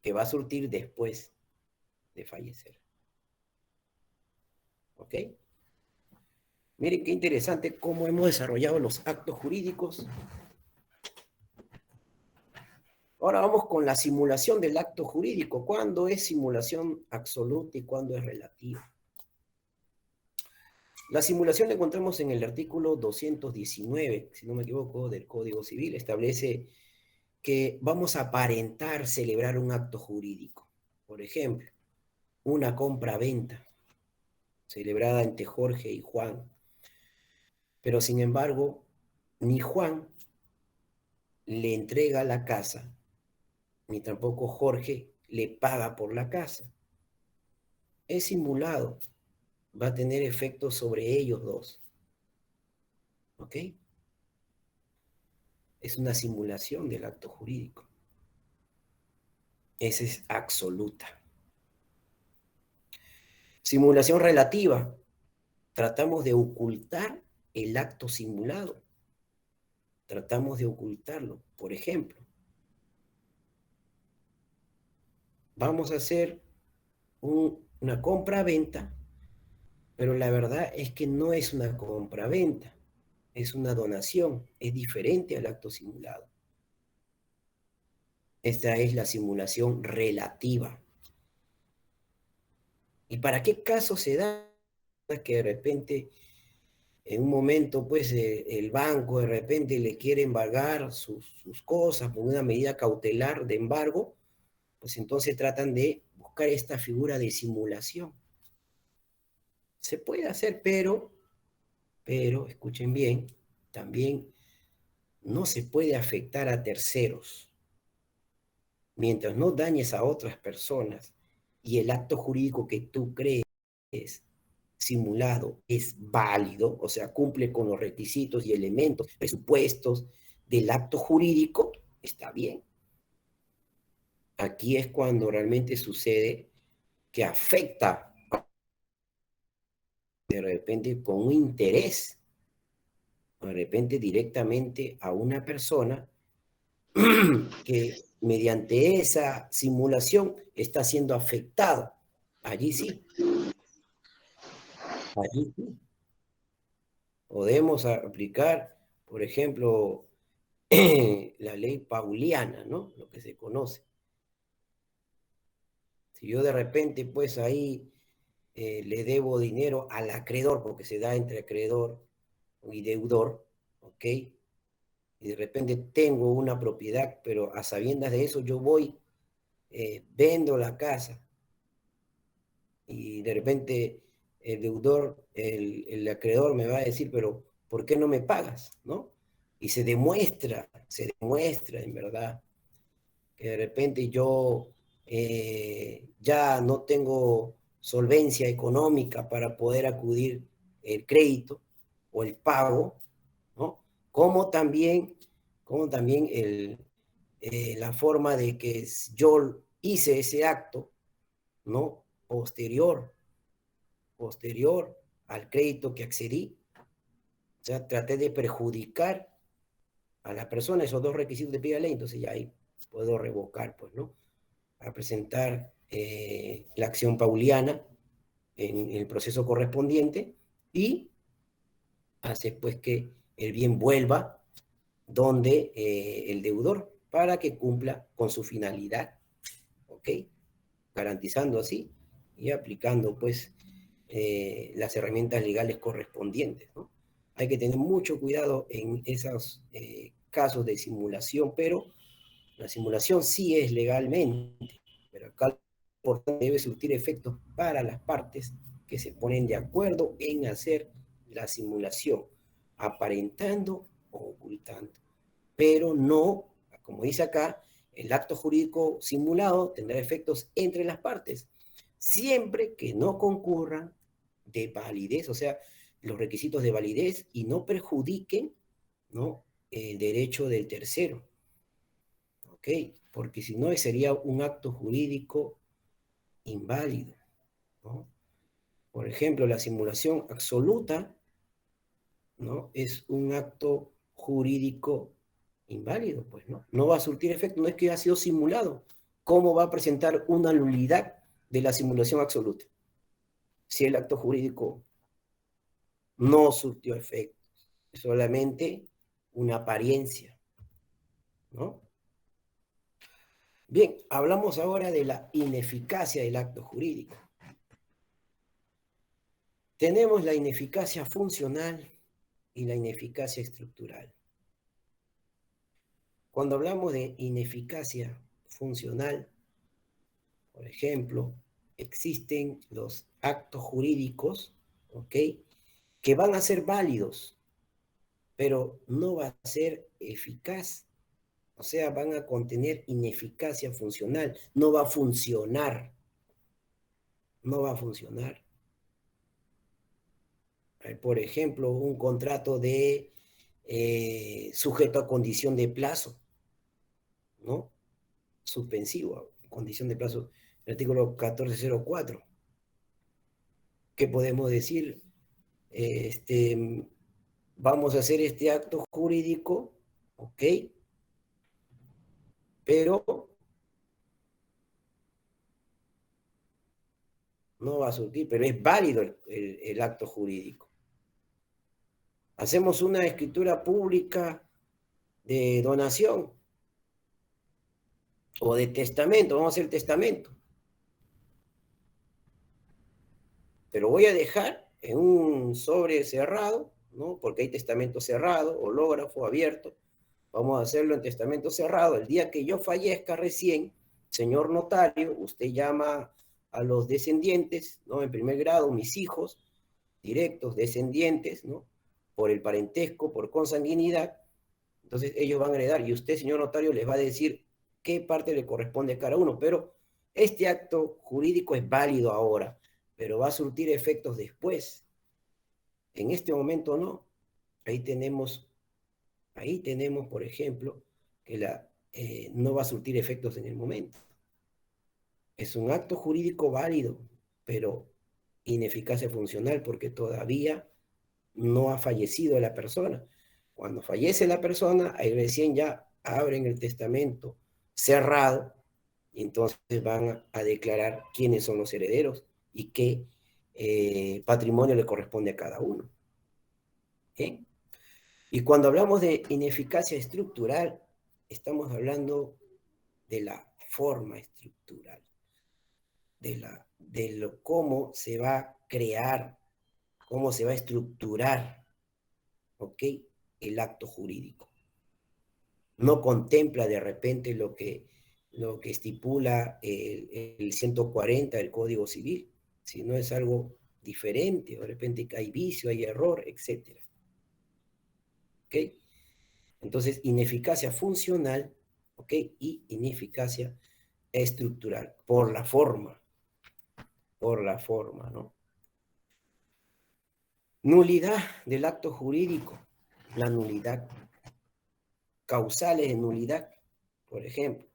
que va a surtir después de fallecer. ¿Ok? Miren qué interesante cómo hemos desarrollado los actos jurídicos. Ahora vamos con la simulación del acto jurídico. ¿Cuándo es simulación absoluta y cuándo es relativa? La simulación la encontramos en el artículo 219, si no me equivoco, del Código Civil. Establece que vamos a aparentar celebrar un acto jurídico. Por ejemplo, una compra-venta celebrada entre Jorge y Juan. Pero sin embargo, ni Juan le entrega la casa, ni tampoco Jorge le paga por la casa. Es simulado, va a tener efectos sobre ellos dos. ¿Ok? Es una simulación del acto jurídico. Esa es absoluta. Simulación relativa. Tratamos de ocultar el acto simulado. Tratamos de ocultarlo. Por ejemplo, vamos a hacer una compra-venta, pero la verdad es que no es una compra-venta, es una donación, es diferente al acto simulado. Esta es la simulación relativa. ¿Y para qué caso se da que de repente, en un momento, pues el banco de repente le quiere embargar sus cosas con una medida cautelar de embargo? Pues entonces tratan de buscar esta figura de simulación. Se puede hacer, pero, escuchen bien, también no se puede afectar a terceros. Mientras no dañes a otras personas y el acto jurídico que tú crees simulado es válido, o sea, cumple con los requisitos y elementos, presupuestos del acto jurídico, está bien. Aquí es cuando realmente sucede que afecta de repente con un interés, de repente directamente a una persona que mediante esa simulación está siendo afectado. Allí sí, allí sí. Podemos aplicar, por ejemplo, la ley pauliana, ¿no? Lo que se conoce. Si yo de repente, pues ahí le debo dinero al acreedor, porque se da entre acreedor y deudor, ¿ok? Y de repente tengo una propiedad, pero a sabiendas de eso yo voy, vendo la casa y de repente el deudor, el acreedor me va a decir, pero ¿por qué no me pagas? ¿No? Y se demuestra en verdad que de repente yo ya no tengo solvencia económica para poder acudir el crédito o el pago, ¿no? Como también, como también la forma de que yo hice ese acto, ¿no? Posterior al crédito que accedí. O sea, traté de perjudicar a la persona, esos dos requisitos de pide la ley, entonces ya ahí puedo revocar, pues, ¿no? A presentar la acción pauliana en el proceso correspondiente y hace pues que el bien vuelva donde el deudor para que cumpla con su finalidad, ¿ok? Garantizando así y aplicando pues las herramientas legales correspondientes, ¿no? Hay que tener mucho cuidado en esos casos de simulación, pero la simulación sí es legalmente, pero acá debe surtir efectos para las partes que se ponen de acuerdo en hacer la simulación, aparentando o ocultando. Pero no, como dice acá, el acto jurídico simulado tendrá efectos entre las partes, siempre que no concurran de validez, o sea, los requisitos de validez y no perjudiquen, ¿no?, el derecho del tercero. ¿Ok? Porque si no sería un acto jurídico inválido, ¿no? Por ejemplo, la simulación absoluta ¿no? Es un acto jurídico inválido, pues, ¿no? No va a surtir efecto, no es que ha sido simulado. ¿Cómo va a presentar una nulidad de la simulación absoluta si el acto jurídico no surtió efecto? Es solamente una apariencia, ¿no? Bien, hablamos ahora de la ineficacia del acto jurídico. Tenemos la ineficacia funcional y la ineficacia estructural. Cuando hablamos de ineficacia funcional, por ejemplo, existen los actos jurídicos, ¿ok?, que van a ser válidos, pero no va a ser eficaz. O sea, van a contener ineficacia funcional. No va a funcionar. No va a funcionar. Por ejemplo, un contrato de sujeto a condición de plazo, ¿no? Suspensivo, condición de plazo, el artículo 1404. ¿Qué podemos decir? Vamos a hacer este acto jurídico, ¿ok? Pero no va a surtir, pero es válido el acto jurídico. Hacemos una escritura pública de donación o de testamento, vamos a hacer testamento. Pero voy a dejar en un sobre cerrado, ¿no? Porque hay testamento cerrado, hológrafo, abierto. Vamos a hacerlo en testamento cerrado. El día que yo fallezca recién, señor notario, usted llama a los descendientes, ¿no? En primer grado, mis hijos, directos, descendientes, ¿no? Por el parentesco, por consanguinidad. Entonces ellos van a heredar y usted, señor notario, les va a decir qué parte le corresponde a cada uno. Pero este acto jurídico es válido ahora, pero va a surtir efectos después. En este momento no. Ahí tenemos, por ejemplo, que no va a surtir efectos en el momento. Es un acto jurídico válido, pero ineficacia funcional porque todavía no ha fallecido la persona. Cuando fallece la persona, ahí recién ya abren el testamento cerrado y entonces van a declarar quiénes son los herederos y qué patrimonio le corresponde a cada uno. ¿Okay? Y cuando hablamos de ineficacia estructural, estamos hablando de la forma estructural, cómo se va a crear, cómo se va a estructurar, ¿ok?, el acto jurídico. No contempla de repente lo que estipula el 140 del Código Civil, sino es algo diferente, de repente hay vicio, hay error, etc. ¿Ok? Entonces, ineficacia funcional, ¿ok?, y ineficacia estructural, por la forma, ¿no? Nulidad del acto jurídico, la nulidad. Causales de nulidad, por ejemplo.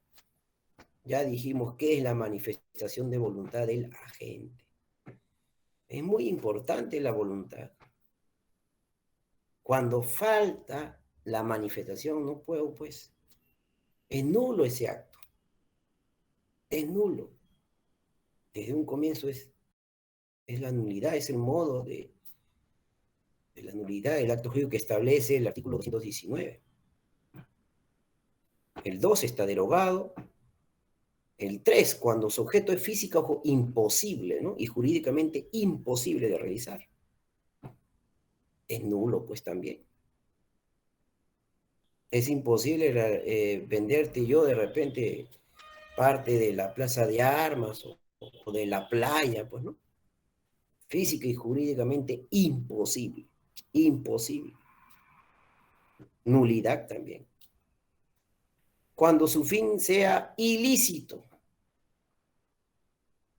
Ya dijimos qué es la manifestación de voluntad del agente. Es muy importante la voluntad. Cuando falta la manifestación, no puedo, pues, es nulo ese acto. Es nulo. Desde un comienzo es la nulidad, es el modo de la nulidad del acto jurídico que establece el artículo 219. El 2 está derogado. El 3, cuando su objeto es físico, ojo, imposible, ¿no?, y jurídicamente imposible de realizar. Es nulo, pues, también. Es imposible venderte yo de repente parte de la plaza de armas o de la playa, pues, ¿no? Física y jurídicamente imposible. Imposible. Nulidad también. Cuando su fin sea ilícito,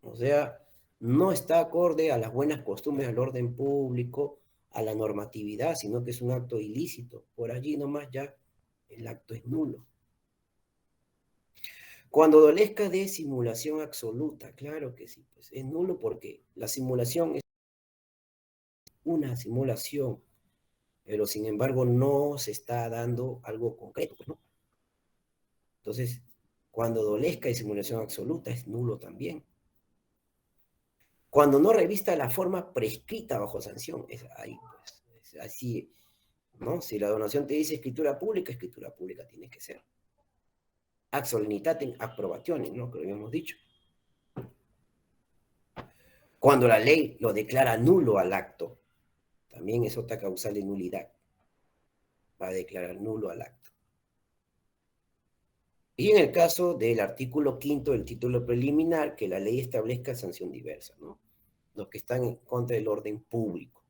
o sea, no está acorde a las buenas costumbres, al orden público, a la normatividad, sino que es un acto ilícito. Por allí nomás ya el acto es nulo. Cuando adolezca de simulación absoluta, claro que sí, pues es nulo porque la simulación es una simulación, pero sin embargo no se está dando algo concreto, pues, ¿no? Entonces, cuando dolezca y simulación absoluta es nulo también. Cuando no revista la forma prescrita bajo sanción, es ahí, pues, es así, ¿no? Si la donación te dice escritura pública tiene que ser. Ad solemnitatem approbationem, ¿no? Que lo habíamos dicho. Cuando la ley lo declara nulo al acto, también es otra causal de nulidad. Va a declarar nulo al acto. Y en el caso del artículo 5 del título preliminar, que la ley establezca sanción diversa, ¿no? Los que están en contra del orden público,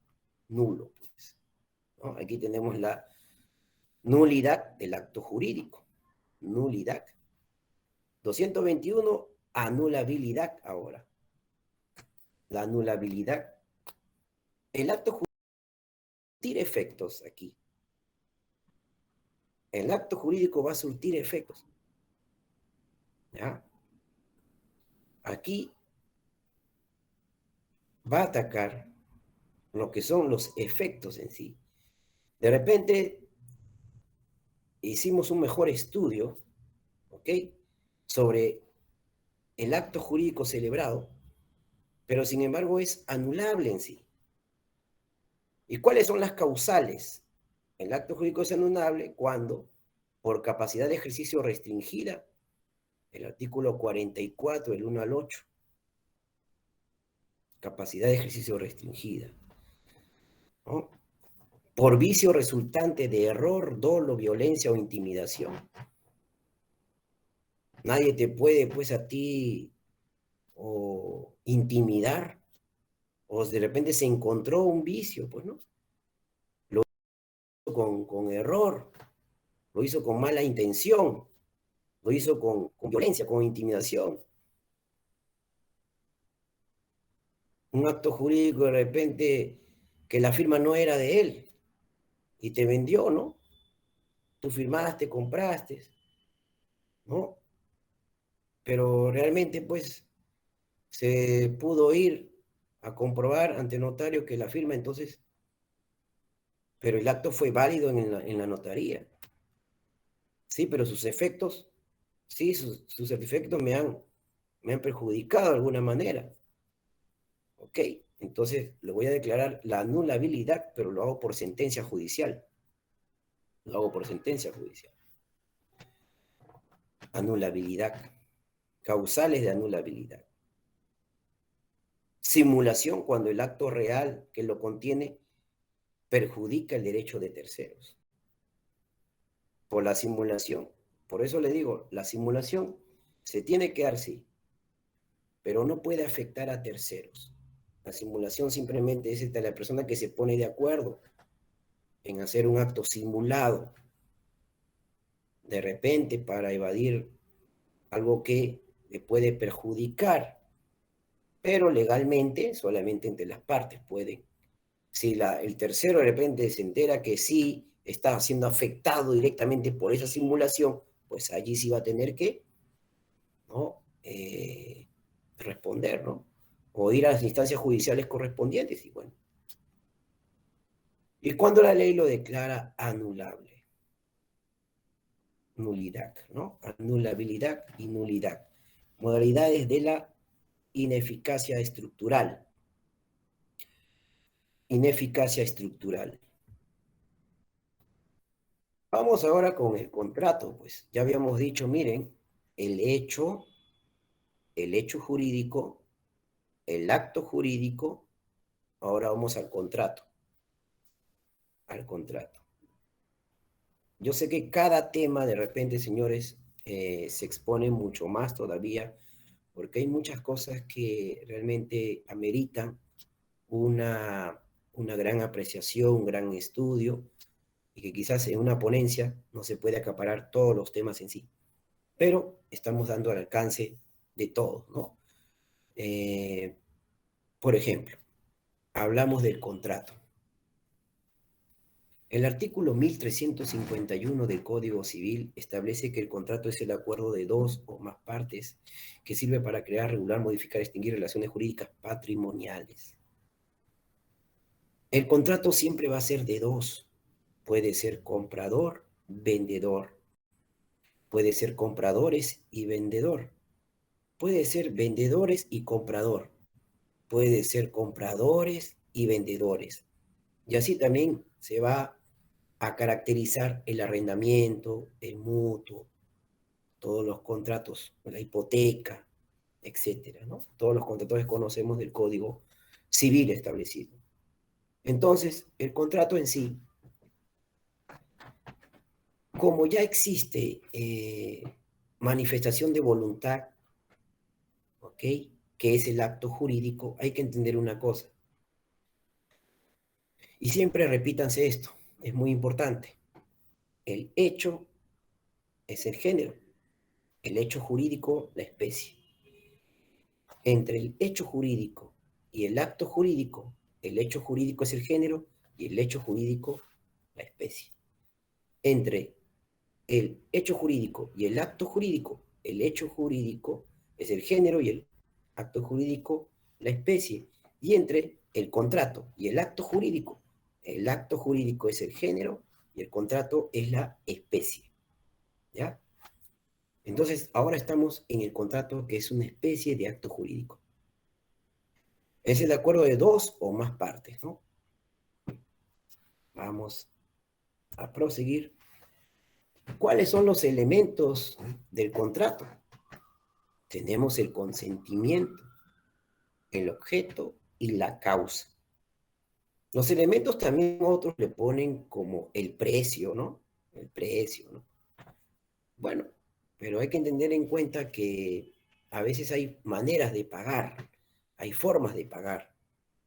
nulo, pues, ¿no? Aquí tenemos la nulidad del acto jurídico, nulidad. 221, anulabilidad ahora. La anulabilidad. El acto jurídico surtir efectos aquí. El acto jurídico va a surtir efectos. ¿Ya? Aquí va a atacar lo que son los efectos en sí. De repente hicimos un mejor estudio, ¿ok? Sobre el acto jurídico celebrado, pero sin embargo es anulable en sí. ¿Y cuáles son las causales? El acto jurídico es anulable cuando, por capacidad de ejercicio restringida, el artículo 44, del 1 al 8, capacidad de ejercicio restringida, ¿no? Por vicio resultante de error, dolo, violencia o intimidación. Nadie te puede, pues, a ti o intimidar, o de repente se encontró un vicio, pues, ¿no? Lo hizo con error, lo hizo con mala intención, lo hizo con violencia, con intimidación. Un acto jurídico de repente que la firma no era de él y te vendió, ¿no? Tú firmaste, compraste, ¿no? Pero realmente, pues, se pudo ir a comprobar ante notario que la firma, entonces, pero el acto fue válido en la notaría. Sí, pero sus efectos, sí, sus efectos me han perjudicado de alguna manera. ¿Ok? Entonces, le voy a declarar la anulabilidad, pero lo hago por sentencia judicial. Lo hago por sentencia judicial. Anulabilidad. Causales de anulabilidad. Simulación cuando el acto real que lo contiene perjudica el derecho de terceros. Por la simulación. Por eso le digo, la simulación se tiene que dar sí, pero no puede afectar a terceros. La simulación simplemente es la persona que se pone de acuerdo en hacer un acto simulado, de repente para evadir algo que le puede perjudicar, pero legalmente solamente entre las partes puede. Si el tercero de repente se entera que sí está siendo afectado directamente por esa simulación, pues allí sí va a tener que, ¿no? Responder, ¿no? O ir a las instancias judiciales correspondientes y bueno. ¿Y cuando la ley lo declara anulable? Nulidad, ¿no? Anulabilidad y nulidad. Modalidades de la ineficacia estructural. Ineficacia estructural. Vamos ahora con el contrato, pues ya habíamos dicho, miren, el hecho jurídico, el acto jurídico, ahora vamos al contrato, al contrato. Yo sé que cada tema de repente, señores, se expone mucho más todavía, porque hay muchas cosas que realmente ameritan una gran apreciación, un gran estudio, y que quizás en una ponencia no se puede acaparar todos los temas en sí, pero estamos dando al alcance de todos, ¿no? Por ejemplo, hablamos del contrato. El artículo 1351 del Código Civil establece que el contrato es el acuerdo de dos o más partes que sirve para crear, regular, modificar, extinguir relaciones jurídicas patrimoniales. El contrato siempre va a ser de dos. puede ser comprador, vendedor, puede ser compradores y vendedor, puede ser vendedores y comprador, puede ser compradores y vendedores. Y así también se va a caracterizar el arrendamiento, el mutuo, todos los contratos, la hipoteca, etcétera, ¿no? Todos los contratos que conocemos del Código Civil establecido. Entonces, el contrato en sí, como ya existe manifestación de voluntad, ¿ok? Que es el acto jurídico, hay que entender una cosa. Y siempre repítanse esto, es muy importante. El hecho es el género, el hecho jurídico, la especie. Entre el hecho jurídico y el acto jurídico, el hecho jurídico es el género y el hecho jurídico, la especie. Entre el hecho jurídico y el acto jurídico, el hecho jurídico es el género y el acto jurídico, la especie. Y entre el contrato y el acto jurídico es el género y el contrato es la especie. ¿Ya? Entonces, ahora estamos en el contrato, que es una especie de acto jurídico. Es el acuerdo de dos o más partes, ¿no? Vamos a proseguir. ¿Cuáles son los elementos del contrato? Tenemos el consentimiento, el objeto y la causa. Los elementos también otros le ponen como el precio, ¿no? El precio, ¿no? Bueno, pero hay que tener en cuenta que a veces hay maneras de pagar, hay formas de pagar,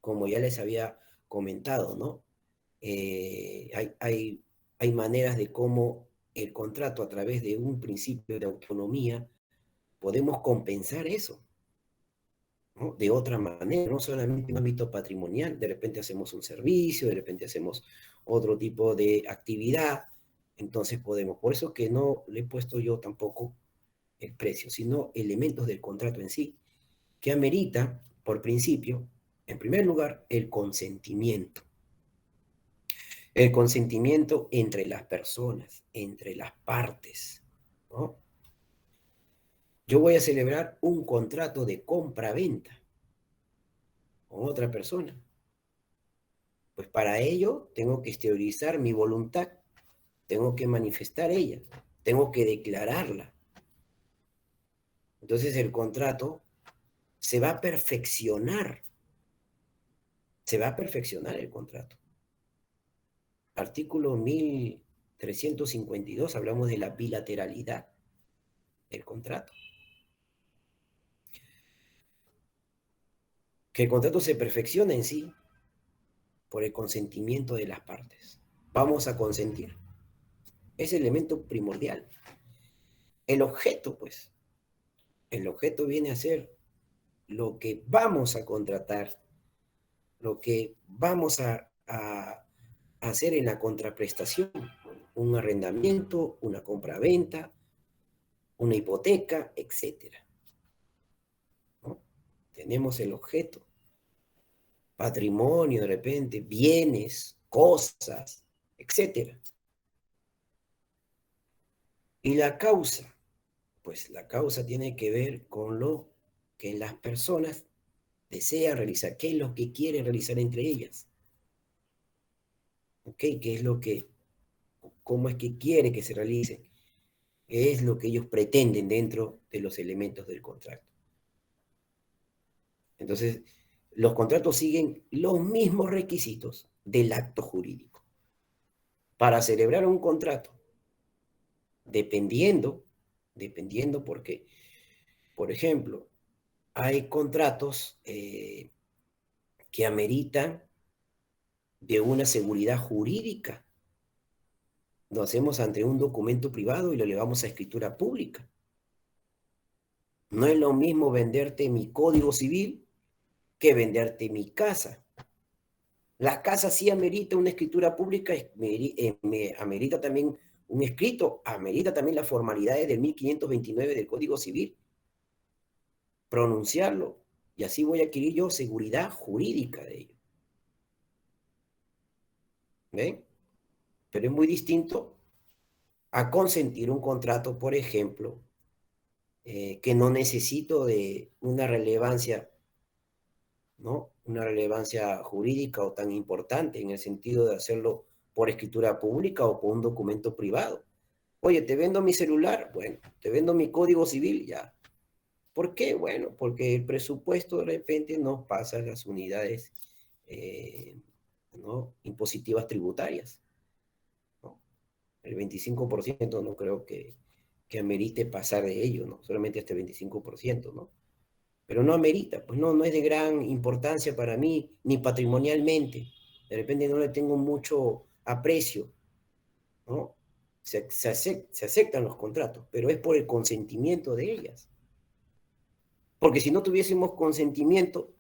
como ya les había comentado, ¿no? Hay maneras de cómo el contrato, a través de un principio de autonomía, podemos compensar eso, ¿no? De otra manera, no solamente en ámbito patrimonial, de repente hacemos un servicio, de repente hacemos otro tipo de actividad, entonces podemos, por eso que no le he puesto yo tampoco el precio, sino elementos del contrato en sí, que amerita, por principio, en primer lugar, el consentimiento. El consentimiento entre las personas, entre las partes, ¿no? Yo voy a celebrar un contrato de compra-venta con otra persona. Pues para ello tengo que exteriorizar mi voluntad, tengo que manifestar ella, tengo que declararla. Entonces el contrato se va a perfeccionar, se va a perfeccionar el contrato. Artículo 1352, hablamos de la bilateralidad del contrato. Que el contrato se perfecciona en sí por el consentimiento de las partes. Vamos a consentir. Es el elemento primordial. El objeto, pues, el objeto viene a ser lo que vamos a contratar, lo que vamos a hacer en la contraprestación, un arrendamiento, una compra-venta, una hipoteca, etcétera, ¿no? Tenemos el objeto, patrimonio de repente, bienes, cosas, etcétera. Y la causa, pues la causa tiene que ver con lo que las personas desean realizar, qué es lo que quieren realizar entre ellas, ¿ok? ¿Qué es lo que, cómo es que quiere que se realice? ¿Qué es lo que ellos pretenden dentro de los elementos del contrato? Entonces, los contratos siguen los mismos requisitos del acto jurídico. Para celebrar un contrato, dependiendo porque, por ejemplo, hay contratos que ameritan de una seguridad jurídica. Lo hacemos ante un documento privado y lo llevamos a escritura pública. No es lo mismo venderte mi código civil que venderte mi casa. La casa sí amerita una escritura pública, amerita también un escrito, amerita también las formalidades del 1529 del Código Civil, pronunciarlo, y así voy a adquirir yo seguridad jurídica de ello. ¿Ven? Pero es muy distinto a consentir un contrato, por ejemplo, que no necesito de una relevancia, ¿no? Una relevancia jurídica o tan importante en el sentido de hacerlo por escritura pública o por un documento privado. Oye, te vendo mi celular, bueno, te vendo mi código civil, ya. ¿Por qué? Bueno, porque el presupuesto de repente nos pasa las unidades, ¿no? Impositivas tributarias, ¿no? El 25% no creo que amerite pasar de ello, ¿no? Solamente hasta el 25%, ¿no? Pero no amerita, pues no es de gran importancia para mí, ni patrimonialmente. De repente no le tengo mucho aprecio, ¿no? Se aceptan los contratos, pero es por el consentimiento de ellas. Porque si no tuviésemos consentimiento,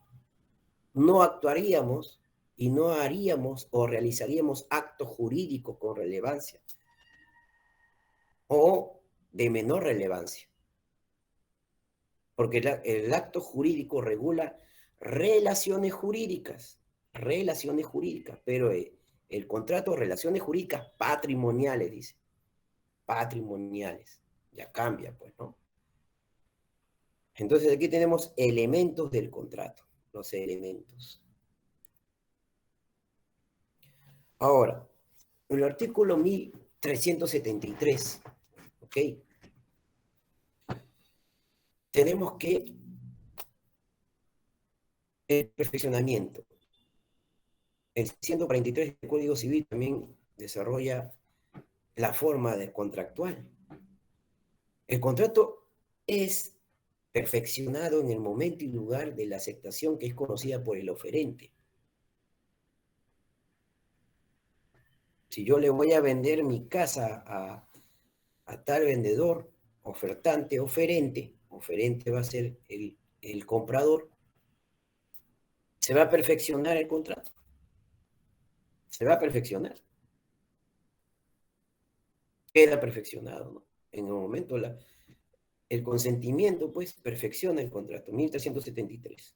no actuaríamos y no haríamos o realizaríamos actos jurídicos con relevancia o de menor relevancia. Porque el acto jurídico regula relaciones jurídicas, pero el contrato, relaciones jurídicas patrimoniales, dice, patrimoniales, ya cambia, pues, ¿no? Entonces aquí tenemos elementos del contrato, los elementos. Ahora, el artículo 1373, ¿ok? Tenemos que el perfeccionamiento. El 143 del Código Civil también desarrolla la forma de contractual. El contrato es perfeccionado en el momento y lugar de la aceptación que es conocida por el oferente. Si yo le voy a vender mi casa a tal vendedor, ofertante, oferente va a ser el comprador, se va a perfeccionar el contrato. Se va a perfeccionar. Queda perfeccionado, ¿no? En el momento el consentimiento, pues, perfecciona el contrato. 1373.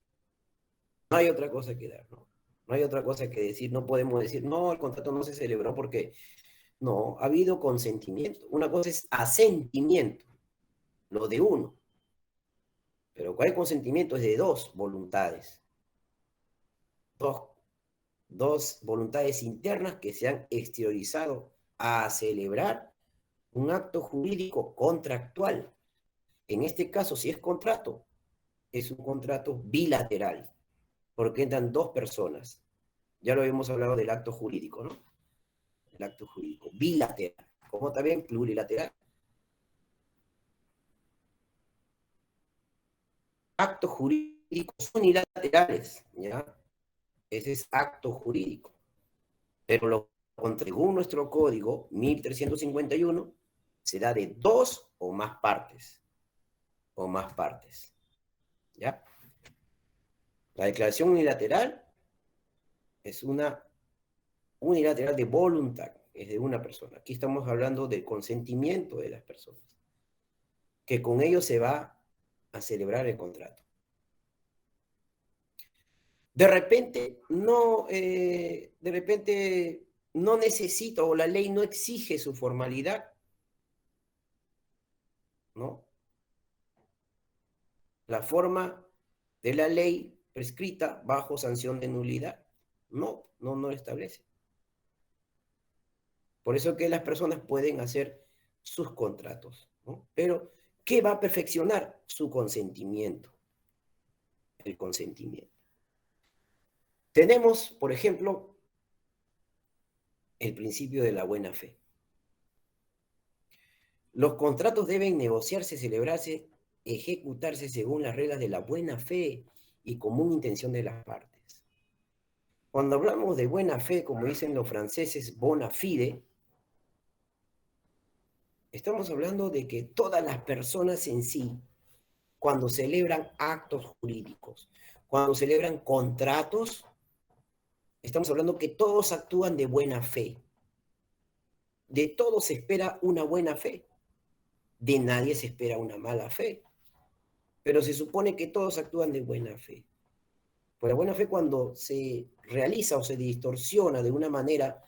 No hay otra cosa que dar, ¿no? No hay otra cosa que decir. No podemos decir, no, el contrato no se celebró porque no, ha habido consentimiento. Una cosa es asentimiento, lo de uno. Pero cuál consentimiento es de dos voluntades. Dos, dos voluntades internas que se han exteriorizado a celebrar un acto jurídico contractual. En este caso, si es contrato, es un contrato bilateral, porque entran dos personas. Ya lo habíamos hablado del acto jurídico, ¿no? El acto jurídico bilateral, como también plurilateral. Actos jurídicos unilaterales, ¿ya? Ese es acto jurídico. Pero lo según nuestro código 1351 será de dos o más partes. O más partes. ¿Ya? La declaración unilateral es una unilateral de voluntad, es de una persona. Aquí estamos hablando del consentimiento de las personas, que con ello se va a celebrar el contrato. De repente no necesita o la ley no exige su formalidad, ¿no? La forma de la ley prescrita bajo sanción de nulidad. No lo establece. Por eso que las personas pueden hacer sus contratos, ¿no? Pero, ¿qué va a perfeccionar? Su consentimiento. El consentimiento. Tenemos, por ejemplo, el principio de la buena fe. Los contratos deben negociarse, celebrarse, ejecutarse según las reglas de la buena fe y común intención de las partes. Cuando hablamos de buena fe, como dicen los franceses, bona fide, estamos hablando de que todas las personas en sí, cuando celebran actos jurídicos, cuando celebran contratos, estamos hablando que todos actúan de buena fe. De todos se espera una buena fe. De nadie se espera una mala fe. Pero se supone que todos actúan de buena fe. Pues la buena fe cuando se realiza o se distorsiona de una manera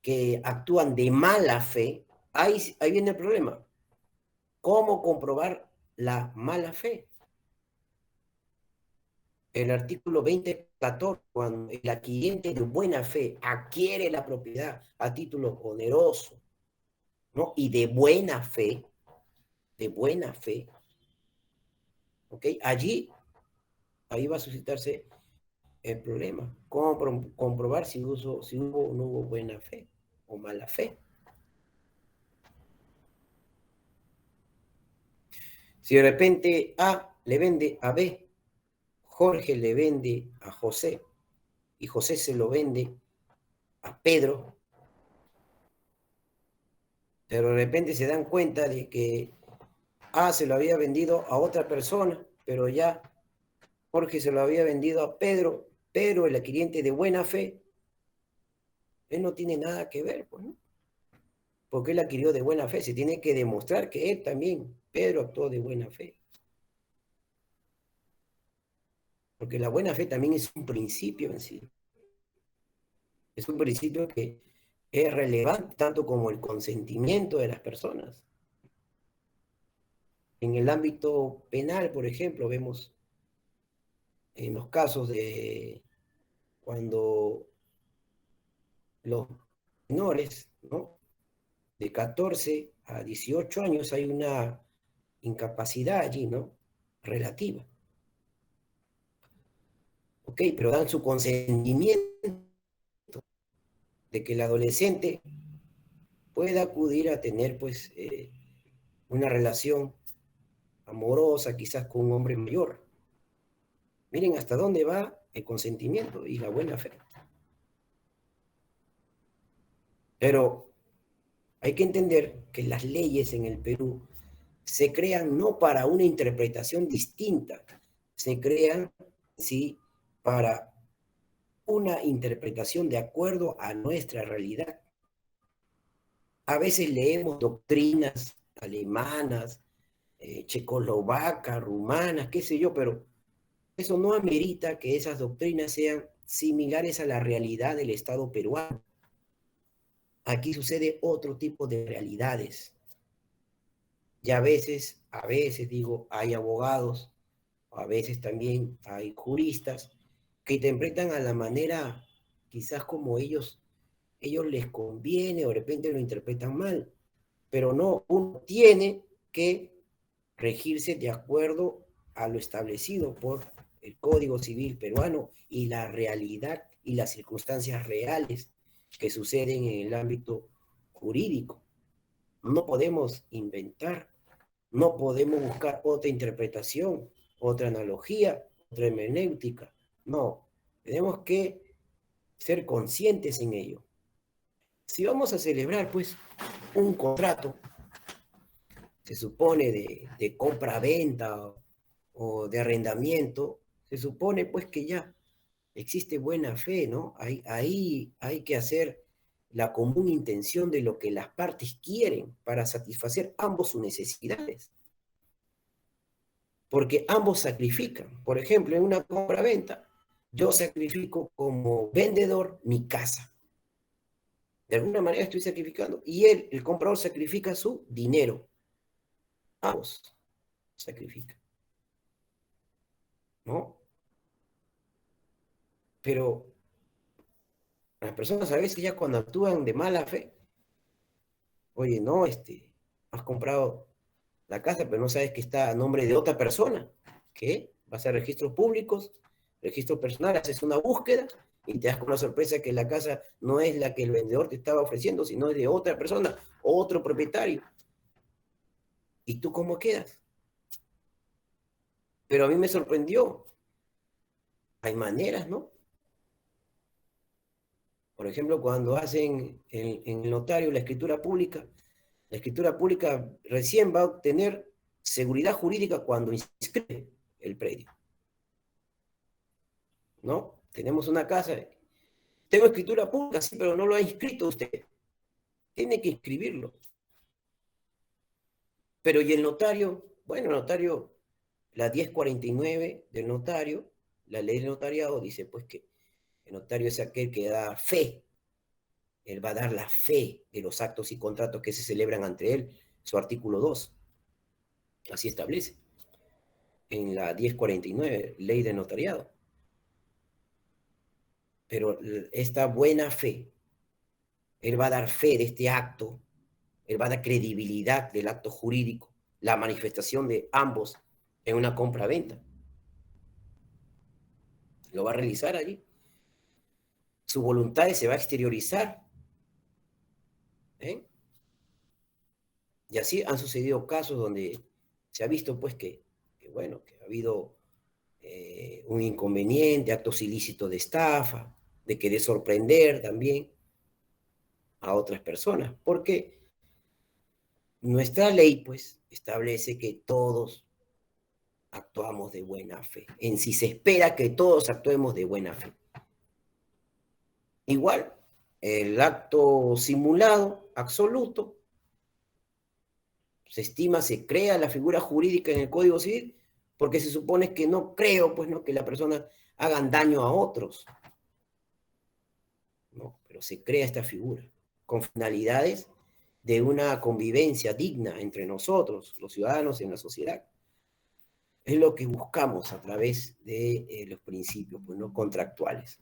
que actúan de mala fe, ahí viene el problema. ¿Cómo comprobar la mala fe? El artículo 2014, cuando el adquiriente de buena fe adquiere la propiedad a título oneroso, ¿no? Y de buena fe, ¿ok? Ahí va a suscitarse el problema. ¿Cómo comprobar si hubo o no hubo buena fe o mala fe? Si de repente A le vende a B, Jorge le vende a José y José se lo vende a Pedro, pero de repente se dan cuenta de que A se lo había vendido a otra persona, pero ya Jorge se lo había vendido a Pedro, pero el adquiriente de buena fe, él no tiene nada que ver, pues, ¿no? Porque él adquirió de buena fe, se tiene que demostrar que él también, Pedro, actuó de buena fe. Porque la buena fe también es un principio en sí. Es un principio que es relevante tanto como el consentimiento de las personas. En el ámbito penal, por ejemplo, vemos en los casos de cuando los menores, ¿no? De 14 a 18 años hay una incapacidad allí, ¿no? Relativa. Ok, pero dan su consentimiento de que el adolescente pueda acudir a tener, pues, una relación amorosa, quizás con un hombre mayor. Miren hasta dónde va el consentimiento y la buena fe. Pero hay que entender que las leyes en el Perú se crean no para una interpretación distinta, se crean, sí, para una interpretación de acuerdo a nuestra realidad. A veces leemos doctrinas alemanas, checoslovacas, rumanas, qué sé yo, pero eso no amerita que esas doctrinas sean similares a la realidad del Estado peruano. Aquí sucede otro tipo de realidades. Y a veces digo, hay abogados, a veces también hay juristas que interpretan a la manera quizás como ellos les conviene o de repente lo interpretan mal, pero no, uno tiene que regirse de acuerdo a lo establecido por el Código Civil peruano y la realidad y las circunstancias reales que suceden en el ámbito jurídico. No podemos inventar, no podemos buscar otra interpretación, otra analogía, otra hermenéutica. No, tenemos que ser conscientes en ello. Si vamos a celebrar, pues, un contrato, se supone de compra-venta o de arrendamiento, se supone, pues, que ya existe buena fe, ¿no? Ahí hay que hacer la común intención de lo que las partes quieren para satisfacer ambos sus necesidades. Porque ambos sacrifican. Por ejemplo, en una compra-venta, yo sacrifico como vendedor mi casa. De alguna manera estoy sacrificando. Y él, el comprador, sacrifica su dinero. Ambos sacrifican, ¿no? Pero las personas a veces ya cuando actúan de mala fe, oye, no, has comprado la casa, pero no sabes que está a nombre de otra persona. ¿Qué? Vas a registros públicos, registro personal, haces una búsqueda y te das con la sorpresa que la casa no es la que el vendedor te estaba ofreciendo, sino es de otra persona, otro propietario. ¿Y tú cómo quedas? Pero a mí me sorprendió. Hay maneras, ¿no? Por ejemplo, cuando hacen en el notario la escritura pública recién va a obtener seguridad jurídica cuando inscribe el predio, ¿no? Tenemos una casa, tengo escritura pública, sí, pero no lo ha inscrito usted. Tiene que inscribirlo. Pero ¿y el notario? Bueno, el notario, la 1049 del notario, la ley del notariado dice pues que el notario es aquel que da fe, Él va a dar la fe de los actos y contratos que se celebran ante él, su artículo 2. Así establece en la 1049, ley de notariado. Pero esta buena fe, él va a dar fe de este acto, él va a dar credibilidad del acto jurídico, la manifestación de ambos en una compra-venta. Lo va a realizar allí. Su voluntad se va a exteriorizar. ¿Eh? Y así han sucedido casos donde se ha visto pues bueno, que ha habido un inconveniente, actos ilícitos de estafa, de querer sorprender también a otras personas, porque nuestra ley pues establece que todos actuamos de buena fe. En sí se espera que todos actuemos de buena fe. Igual, el acto simulado, absoluto, se estima, se crea la figura jurídica en el Código Civil, porque se supone que no creo, pues, ¿no?, que la persona hagan daño a otros. No, pero se crea esta figura con finalidades de una convivencia digna entre nosotros, los ciudadanos, en la sociedad. Es lo que buscamos a través de los principios, pues, ¿no?, contractuales.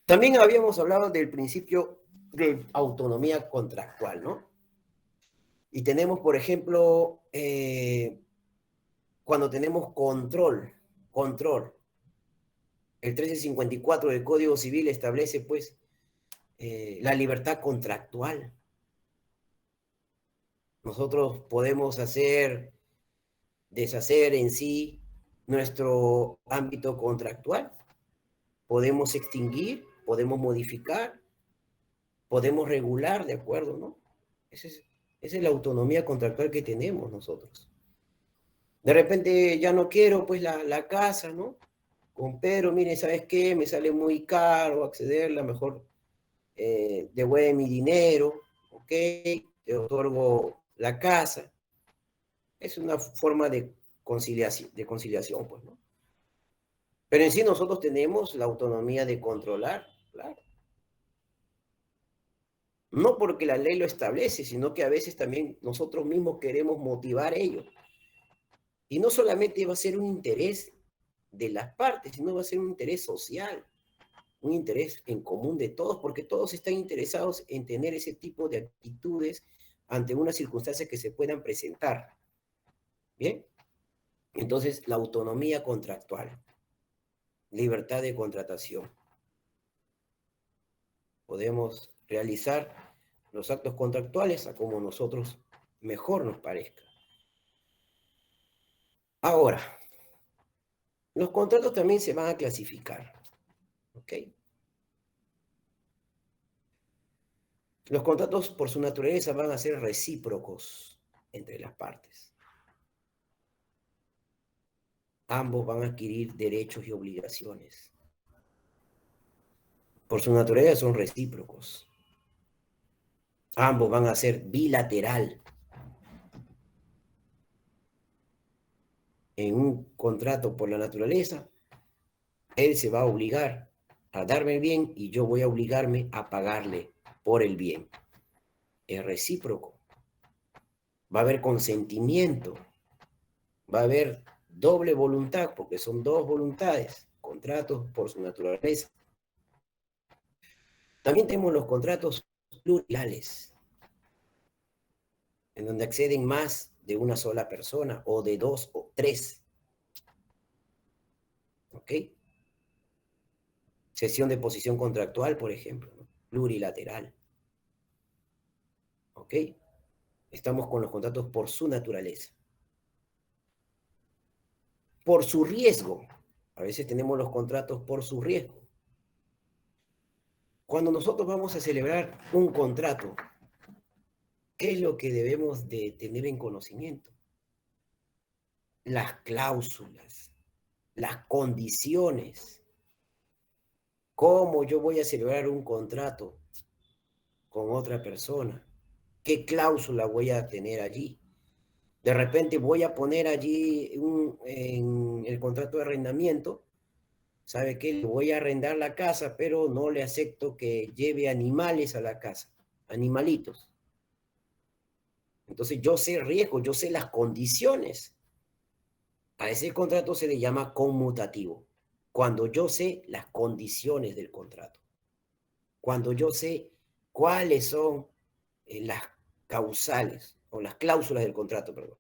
También habíamos hablado del principio de autonomía contractual, ¿no? Y tenemos, por ejemplo, cuando tenemos control, el 1354 del Código Civil establece, pues, la libertad contractual. Nosotros podemos deshacer en sí nuestro ámbito contractual. Podemos extinguir, podemos modificar, podemos regular, ¿de acuerdo?, ¿no? Esa es la autonomía contractual que tenemos nosotros. De repente ya no quiero pues la casa, ¿no? Con Pedro, mire, ¿sabes qué? Me sale muy caro accederla, mejor devuelve mi dinero, ¿ok? Te otorgo la casa. Es una forma de conciliación, pues, ¿no? Pero en sí nosotros tenemos la autonomía de controlar, claro. No porque la ley lo establece, sino que a veces también nosotros mismos queremos motivar ello. Y no solamente va a ser un interés de las partes, sino va a ser un interés social, un interés en común de todos, porque todos están interesados en tener ese tipo de actitudes ante una circunstancia que se puedan presentar. ¿Bien? Entonces, la autonomía contractual, libertad de contratación. Podemos realizar los actos contractuales a como nosotros mejor nos parezca. Ahora, los contratos también se van a clasificar, ¿ok? Los contratos por su naturaleza van a ser recíprocos entre las partes. Ambos van a adquirir derechos y obligaciones. Por su naturaleza son recíprocos. Ambos van a ser bilateral. En un contrato por la naturaleza, él se va a obligar a darme el bien y yo voy a obligarme a pagarle por el bien. Es recíproco. Va a haber consentimiento. Va a haber doble voluntad, porque son dos voluntades, contratos por su naturaleza. También tenemos los contratos plurales, en donde acceden más de una sola persona, o de dos o tres. ¿Ok? Cesión de posición contractual, por ejemplo, ¿no? Plurilateral. ¿Ok? Estamos con los contratos por su naturaleza. Por su riesgo. A veces tenemos los contratos por su riesgo. Cuando nosotros vamos a celebrar un contrato, ¿qué es lo que debemos de tener en conocimiento? Las cláusulas, las condiciones. ¿Cómo yo voy a celebrar un contrato con otra persona? ¿Qué cláusula voy a tener allí? De repente voy a poner allí en el contrato de arrendamiento, ¿sabe qué? Le voy a arrendar la casa, pero no le acepto que lleve animales a la casa, animalitos. Entonces yo sé el riesgo, yo sé las condiciones. A ese contrato se le llama conmutativo. Cuando yo sé las condiciones del contrato, cuando yo sé cuáles son las causales o las cláusulas del contrato, perdón,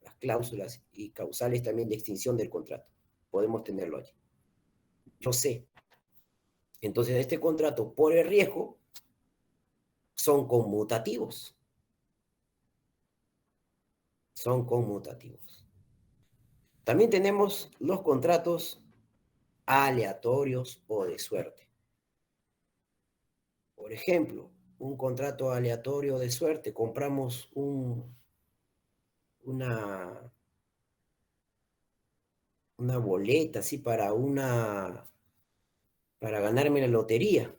las cláusulas y causales también de extinción del contrato. Podemos tenerlo allí. Yo sé. Entonces, este contrato, por el riesgo, son conmutativos. Son conmutativos. También tenemos los contratos aleatorios o de suerte. Por ejemplo, un contrato aleatorio de suerte, compramos una, una boleta así para ganarme la lotería.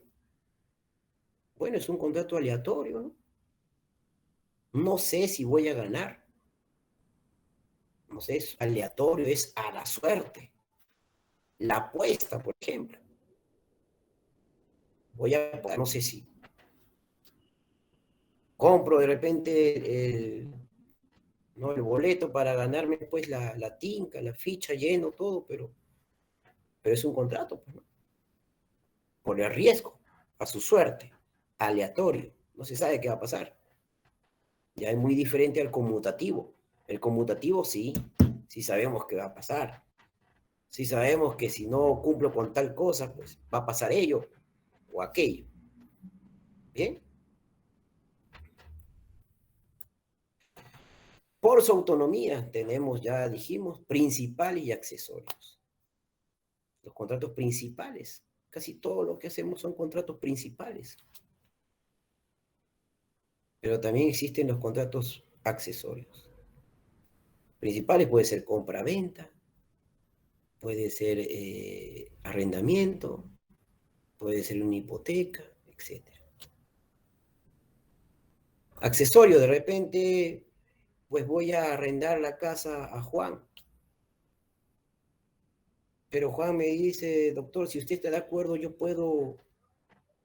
Bueno, es un contrato aleatorio, ¿no? No sé si voy a ganar. No sé, es aleatorio, es a la suerte. La apuesta, por ejemplo. No sé si compro de repente ¿no? el boleto para ganarme pues la tinca, la ficha, lleno, todo, pero es un contrato, pues, ¿no? Por el riesgo, a su suerte, aleatorio, no se sabe qué va a pasar. Ya es muy diferente al conmutativo. El conmutativo sí, sí sabemos qué va a pasar. Sí sabemos que si no cumplo con tal cosa, pues va a pasar ello o aquello. ¿Bien? Por su autonomía tenemos, ya dijimos, principales y accesorios. Los contratos principales. Casi todo lo que hacemos son contratos principales. Pero también existen los contratos accesorios. Principales puede ser compra-venta, puede ser arrendamiento, puede ser una hipoteca, etc. Accesorio, de repente, pues voy a arrendar la casa a Juan. Pero Juan me dice, doctor, si usted está de acuerdo, yo puedo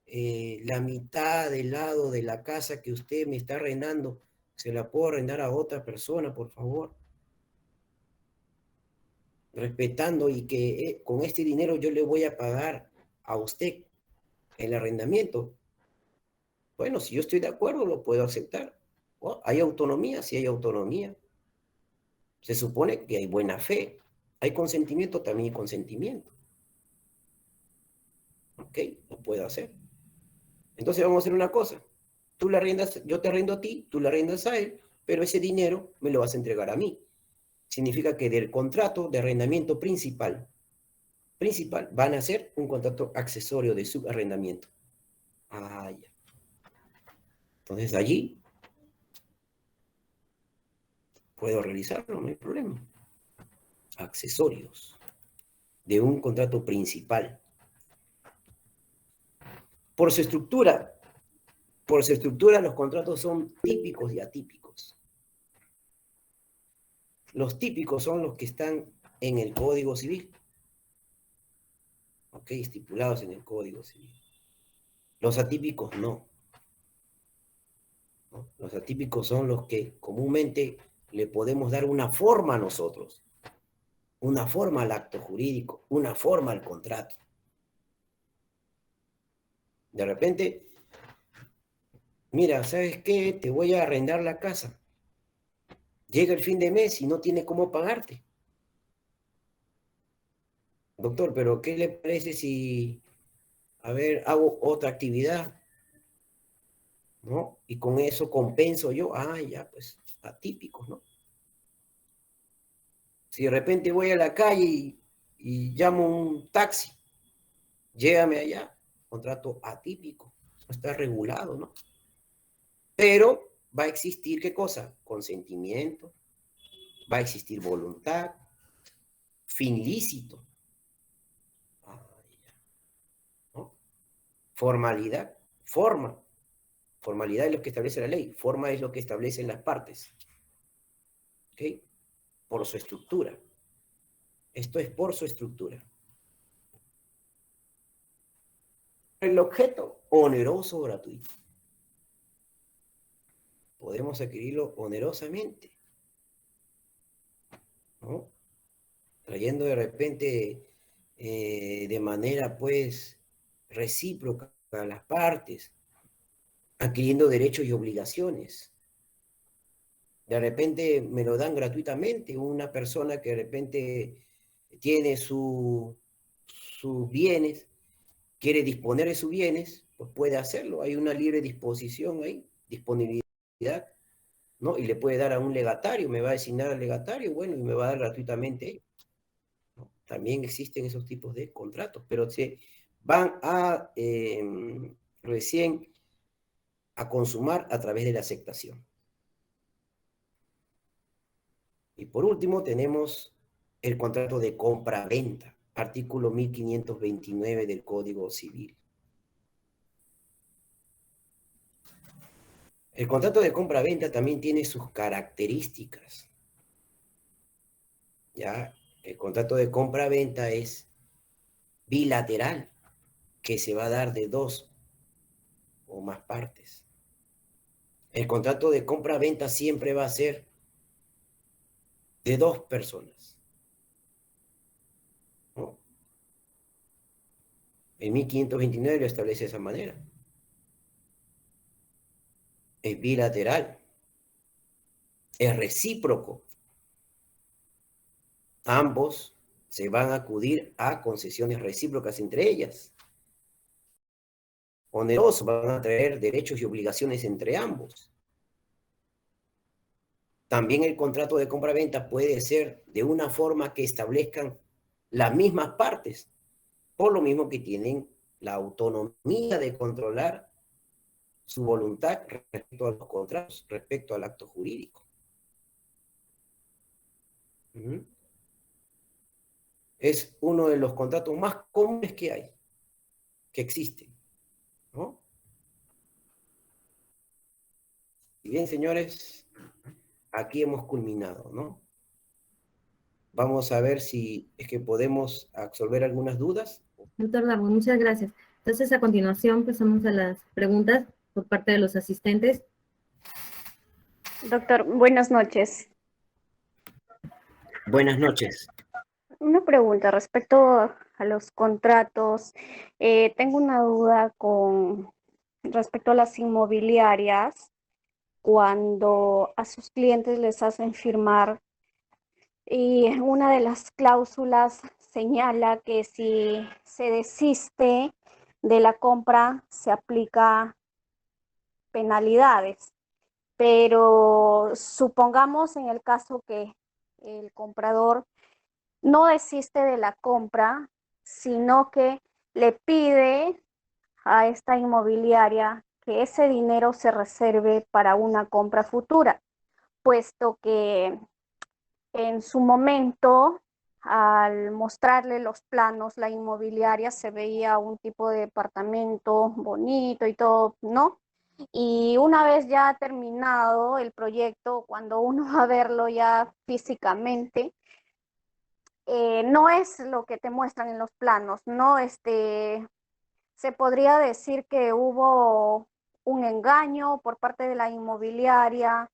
la mitad del lado de la casa que usted me está arrendando, se la puedo arrendar a otra persona, por favor, respetando y que con este dinero yo le voy a pagar a usted el arrendamiento. Bueno, si yo estoy de acuerdo, lo puedo aceptar. Oh, ¿hay autonomía? Sí hay autonomía. Se supone que hay buena fe. Hay consentimiento, también hay consentimiento. ¿Ok? Lo puedo hacer. Entonces vamos a hacer una cosa. Tú le arriendas, yo te arriendo a ti, tú le arriendas a él, pero ese dinero me lo vas a entregar a mí. Significa que del contrato de arrendamiento principal van a ser un contrato accesorio de subarrendamiento. Ah, ya. Entonces allí puedo realizarlo, no hay problema. Accesorios de un contrato principal. Por su estructura, por su estructura los contratos son típicos y atípicos. Los típicos son los que están en el Código Civil, ¿ok? Estipulados en el Código Civil. Los atípicos no. ¿No? Los atípicos son los que comúnmente le podemos dar una forma a nosotros, una forma al acto jurídico, una forma al contrato. De repente, mira, ¿sabes qué? Te voy a arrendar la casa. Llega el fin de mes y no tiene cómo pagarte. Doctor, pero ¿qué le parece si, a ver, hago otra actividad, ¿no? Y con eso compenso yo. Ah, ya, pues, atípicos, ¿no? Si de repente voy a la calle y llamo un taxi, llégame allá, contrato atípico, no está regulado, ¿no? Pero va a existir, ¿qué cosa? Consentimiento, va a existir voluntad, fin lícito, ah, ¿no? Formalidad, forma. Formalidad es lo que establece la ley, forma es lo que establecen las partes, ¿ok? Por su estructura. Esto es por su estructura. El objeto, oneroso o gratuito. Podemos adquirirlo onerosamente, ¿no? Trayendo de repente de manera, pues, recíproca a las partes, adquiriendo derechos y obligaciones. De repente me lo dan gratuitamente, una persona que de repente tiene sus bienes, quiere disponer de sus bienes, pues puede hacerlo. Hay una libre disposición ahí, disponibilidad, ¿no? Y le puede dar a un legatario, me va a designar al legatario, bueno, y me va a dar gratuitamente, ¿no? También existen esos tipos de contratos, pero se van a recién a consumar a través de la aceptación. Y por último tenemos el contrato de compra-venta, artículo 1529 del Código Civil. El contrato de compra-venta también tiene sus características. ¿Ya? El contrato de compra-venta es bilateral, que se va a dar de dos o más partes. El contrato de compra-venta siempre va a ser de dos personas, ¿no? El 1529 lo establece de esa manera. Es bilateral, es recíproco. Ambos se van a acudir a concesiones recíprocas entre ellas. Oneroso, van a traer derechos y obligaciones entre ambos. También el contrato de compra-venta puede ser de una forma que establezcan las mismas partes, por lo mismo que tienen la autonomía de controlar su voluntad respecto a los contratos, respecto al acto jurídico. Es uno de los contratos más comunes que hay, que existen, ¿no? Y bien, señores, aquí hemos culminado, ¿no? Vamos a ver si es que podemos absolver algunas dudas. Doctor Darwin, muchas gracias. Entonces, a continuación, pasamos a las preguntas por parte de los asistentes. Doctor, buenas noches. Buenas noches. Una pregunta respecto a los contratos. Tengo una duda con respecto a las inmobiliarias cuando a sus clientes les hacen firmar y una de las cláusulas señala que si se desiste de la compra se aplica penalidades. Pero supongamos en el caso que el comprador no desiste de la compra, sino que le pide a esta inmobiliaria que ese dinero se reserve para una compra futura, puesto que en su momento, al mostrarle los planos, la inmobiliaria se veía un tipo de departamento bonito y todo, ¿no? Y una vez ya terminado el proyecto, cuando uno va a verlo ya físicamente, no es lo que te muestran en los planos, ¿no? Se podría decir que hubo un engaño por parte de la inmobiliaria,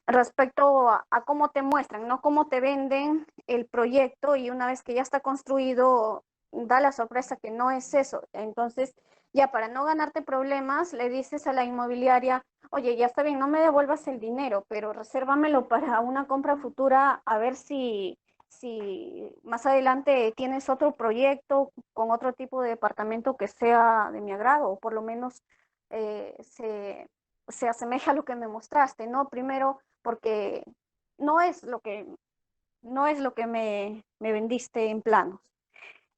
respecto a cómo te muestran, ¿no? Cómo te venden el proyecto y una vez que ya está construido, da la sorpresa que no es eso. Entonces, ya para no ganarte problemas, le dices a la inmobiliaria, oye, ya está bien, no me devuelvas el dinero, pero resérvamelo para una compra futura, a ver si más adelante tienes otro proyecto con otro tipo de departamento que sea de mi agrado, o por lo menos se asemeja a lo que me mostraste, ¿no? Primero, porque no es lo que, no es lo que me vendiste en planos.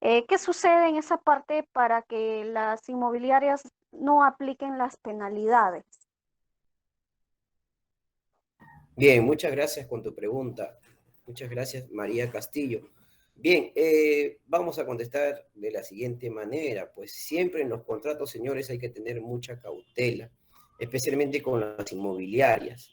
¿Qué sucede en esa parte para que las inmobiliarias no apliquen las penalidades? Bien, muchas gracias con tu pregunta. Muchas gracias, María Castillo. Bien, vamos a contestar de la siguiente manera. Pues siempre en los contratos, señores, hay que tener mucha cautela, especialmente con las inmobiliarias.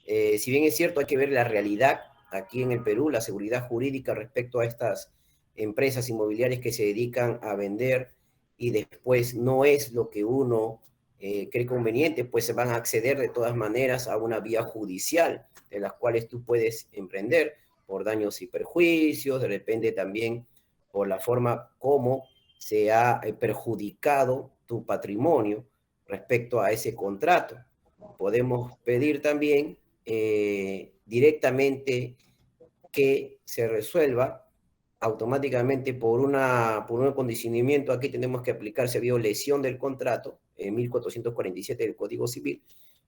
Si bien es cierto, hay que ver la realidad aquí en el Perú, la seguridad jurídica respecto a estas empresas inmobiliarias que se dedican a vender y después no es lo que uno cree conveniente, pues se van a acceder de todas maneras a una vía judicial, de las cuales tú puedes emprender por daños y perjuicios, de repente también por la forma como se ha perjudicado tu patrimonio respecto a ese contrato. Podemos pedir también directamente que se resuelva automáticamente por un acondicionamiento. Aquí tenemos que aplicar, se vio lesión del contrato, en 1447 del Código Civil,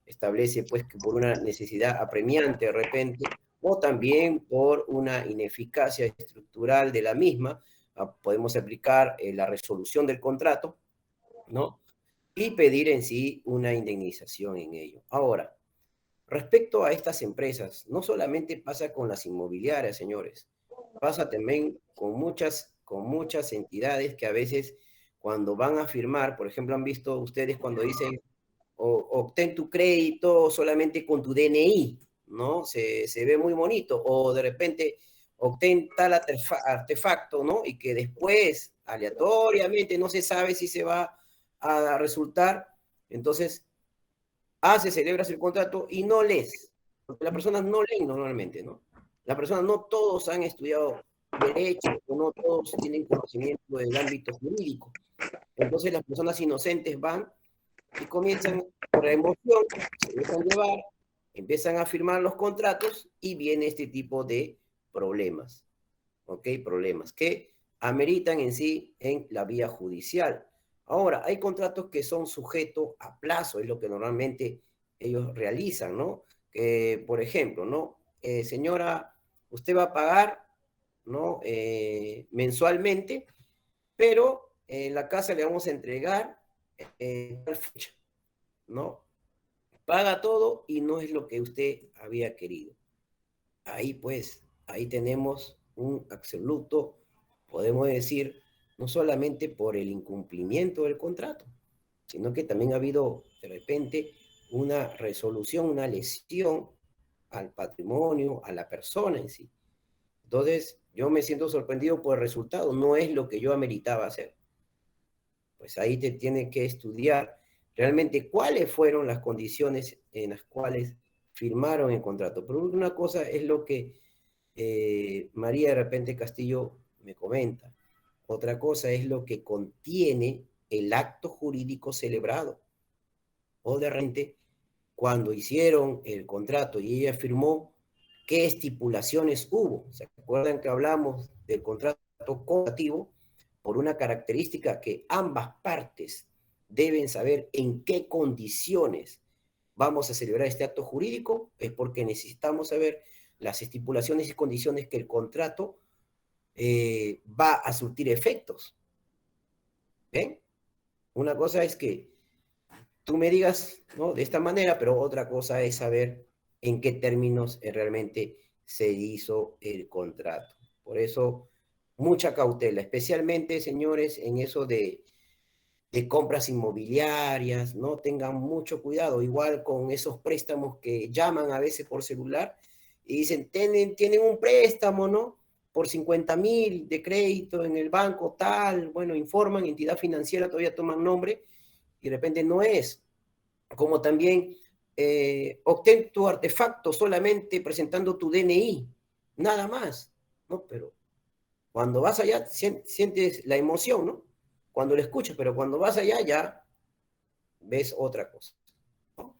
establece pues que por una necesidad apremiante de repente, o también por una ineficacia estructural de la misma, podemos aplicar la resolución del contrato, ¿no? Y pedir en sí una indemnización en ello. Ahora, respecto a estas empresas, no solamente pasa con las inmobiliarias, señores, pasa también con muchas entidades que a veces cuando van a firmar, por ejemplo, han visto ustedes cuando dicen obtén tu crédito solamente con tu DNI, ¿no? Se ve muy bonito, o de repente obtén tal artefacto, ¿no? Y que después, aleatoriamente, no se sabe si se va a resultar, entonces celebras el contrato y no lees, porque las personas no leen normalmente, ¿no? Las personas no todos han estudiado derecho, o no todos tienen conocimiento del ámbito jurídico. Entonces las personas inocentes van y comienzan por la emoción, se dejan llevar, empiezan a firmar los contratos y viene este tipo de problemas, ¿ok? Problemas que ameritan en sí en la vía judicial. Ahora, hay contratos que son sujetos a plazo, es lo que normalmente ellos realizan, ¿no? Por ejemplo, ¿no? Señora, usted va a pagar, ¿no? Mensualmente, pero la casa le vamos a entregar tal fecha, ¿no? Paga todo y no es lo que usted había querido. Ahí pues, ahí tenemos un absoluto, podemos decir, no solamente por el incumplimiento del contrato, sino que también ha habido de repente una resolución, una lesión al patrimonio, a la persona en sí. Entonces, yo me siento sorprendido por el resultado, no es lo que yo ameritaba hacer. Pues ahí te tiene que estudiar realmente cuáles fueron las condiciones en las cuales firmaron el contrato. Pero una cosa es lo que María de repente Castillo me comenta. Otra cosa es lo que contiene el acto jurídico celebrado. O de repente, cuando hicieron el contrato y ella firmó, ¿qué estipulaciones hubo? ¿Se acuerdan que hablamos del contrato cooptativo? Por una característica que ambas partes deben saber en qué condiciones vamos a celebrar este acto jurídico, es porque necesitamos saber las estipulaciones y condiciones que el contrato va a surtir efectos. ¿Ven? Una cosa es que tú me digas, ¿no? De esta manera, pero otra cosa es saber en qué términos realmente se hizo el contrato. Por eso, mucha cautela, especialmente, señores, en eso de compras inmobiliarias, ¿no? Tengan mucho cuidado, igual con esos préstamos que llaman a veces por celular y dicen, tienen un préstamo, ¿no? Por 50.000 de crédito en el banco, tal, bueno, informan, entidad financiera, todavía toman nombre, y de repente no es. Como también obtén tu artefacto solamente presentando tu DNI, nada más, ¿no? Pero cuando vas allá sientes la emoción, ¿no? Cuando lo escuchas, pero cuando vas allá ya ves otra cosa, ¿no?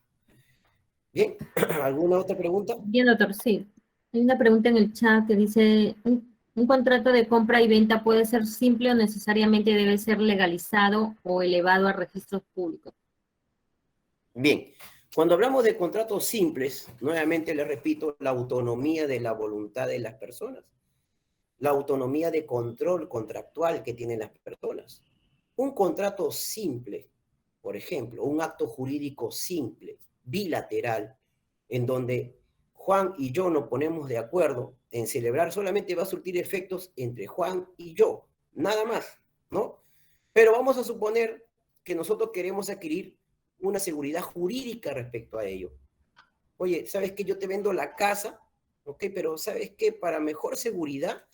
Bien, ¿alguna otra pregunta? Bien, doctor, sí. Hay una pregunta en el chat que dice, ¿un contrato de compra y venta puede ser simple o necesariamente debe ser legalizado o elevado a registros públicos? Bien, cuando hablamos de contratos simples, nuevamente les repito, la autonomía de la voluntad de las personas, la autonomía de control contractual que tienen las personas. Un contrato simple, por ejemplo, un acto jurídico simple, bilateral, en donde Juan y yo nos ponemos de acuerdo en celebrar, solamente va a surtir efectos entre Juan y yo, nada más, ¿no? Pero vamos a suponer que nosotros queremos adquirir una seguridad jurídica respecto a ello. Oye, ¿sabes qué? Yo te vendo la casa, ¿ok? Pero ¿sabes qué? Para mejor seguridad,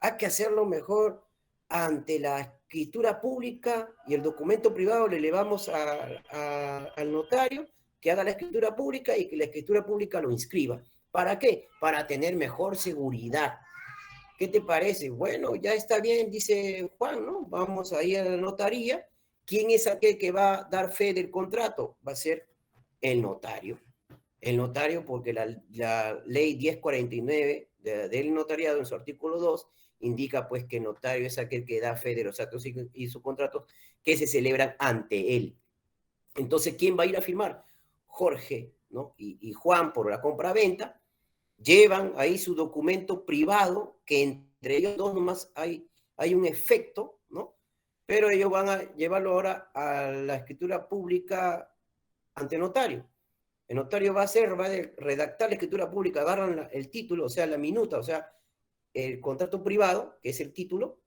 hay que hacerlo mejor ante la escritura pública y el documento privado le elevamos al notario que haga la escritura pública y que la escritura pública lo inscriba. ¿Para qué? Para tener mejor seguridad. ¿Qué te parece? Bueno, ya está bien, dice Juan, ¿no? Vamos a ir a la notaría. ¿Quién es aquel que va a dar fe del contrato? Va a ser el notario. El notario, porque la ley 1049 del notariado, en su artículo 2, indica pues que el notario es aquel que da fe de los actos y sus contratos que se celebran ante él. Entonces, ¿quién va a ir a firmar? Jorge, ¿no? Y Juan, por la compra-venta, llevan ahí su documento privado, que entre ellos dos nomás hay un efecto, ¿no? Pero ellos van a llevarlo ahora a la escritura pública ante notario. El notario va a redactar la escritura pública, agarran el título, o sea, la minuta, o sea, el contrato privado, que es el título,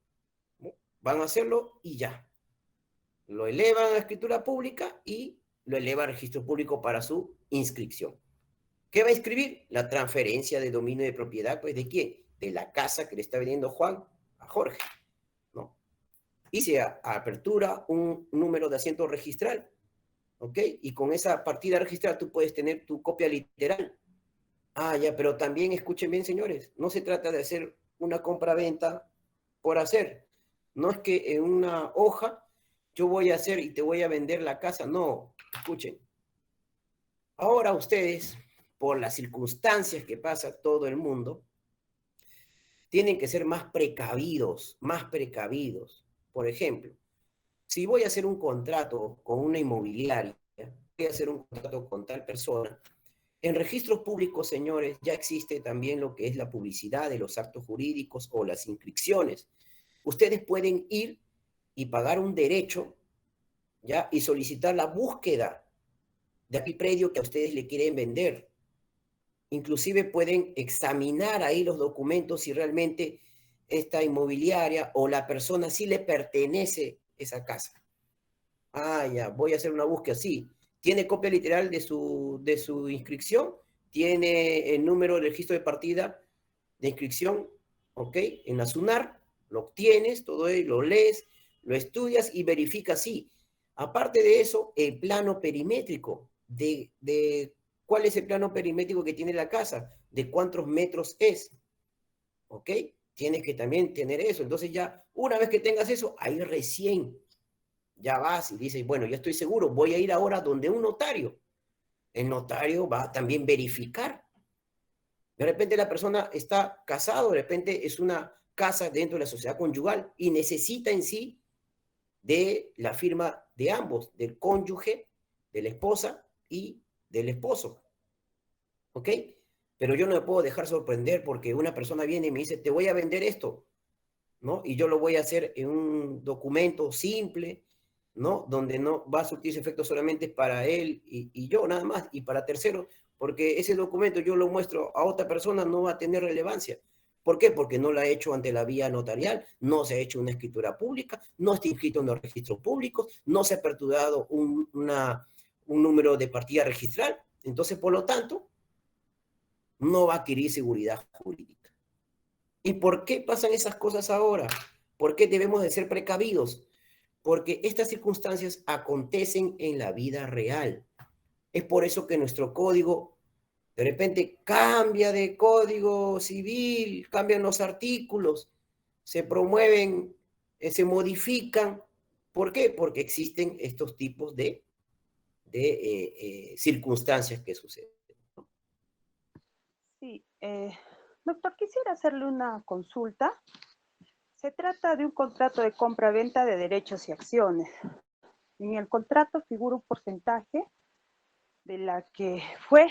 ¿no? Van a hacerlo y ya. Lo elevan a la escritura pública y lo eleva al registro público para su inscripción. ¿Qué va a inscribir? La transferencia de dominio de propiedad, pues, ¿de quién? De la casa que le está vendiendo Juan a Jorge, ¿no? Y se apertura un número de asiento registral, ¿ok? Y con esa partida registral tú puedes tener tu copia literal. Ah, ya, pero también escuchen bien, señores, no se trata de hacer una compra-venta por hacer. No es que en una hoja yo voy a hacer y te voy a vender la casa. No, escuchen. Ahora ustedes, por las circunstancias que pasa todo el mundo, tienen que ser más precavidos, más precavidos. Por ejemplo, si voy a hacer un contrato con una inmobiliaria, voy a hacer un contrato con tal persona, en registros públicos, señores, ya existe también lo que es la publicidad de los actos jurídicos o las inscripciones. Ustedes pueden ir y pagar un derecho, ¿ya? Y solicitar la búsqueda de aquel predio que a ustedes le quieren vender. Inclusive pueden examinar ahí los documentos si realmente esta inmobiliaria o la persona sí le pertenece esa casa. Ah, ya, voy a hacer una búsqueda, sí. ¿Tiene copia literal de su inscripción? ¿Tiene el número de registro de partida de inscripción? ¿Ok? En la SUNAR, lo obtienes, todo ello, lo lees, lo estudias y verificas, sí. Aparte de eso, el plano perimétrico de cuál es el plano perimétrico que tiene la casa, de cuántos metros es. ¿Ok? Tienes que también tener eso. Entonces ya, una vez que tengas eso, ahí recién ya vas y dices, bueno, ya estoy seguro, voy a ir ahora donde un notario. El notario va a también verificar. De repente la persona está casado, de repente es una casa dentro de la sociedad conyugal y necesita en sí de la firma de ambos, del cónyuge, de la esposa y del esposo. ¿Ok? Pero yo no me puedo dejar sorprender porque una persona viene y me dice, te voy a vender esto, ¿no? Y yo lo voy a hacer en un documento simple, ¿no? Donde no va a surtir ese efecto solamente para él y yo nada más, y para terceros, porque ese documento yo lo muestro a otra persona, no va a tener relevancia. ¿Por qué? Porque no lo ha hecho ante la vía notarial, no se ha hecho una escritura pública, no está inscrito en los registros públicos, no se ha aperturado un número de partida registral. Entonces, por lo tanto, no va a adquirir seguridad jurídica. ¿Y por qué pasan esas cosas ahora? ¿Por qué debemos de ser precavidos? Porque estas circunstancias acontecen en la vida real. Es por eso que nuestro código de repente cambia de código civil, cambian los artículos, se promueven, se modifican. ¿Por qué? Porque existen estos tipos de circunstancias que suceden. Sí, doctor, quisiera hacerle una consulta. Se trata de un contrato de compra-venta de derechos y acciones. En el contrato figura un porcentaje de la que fue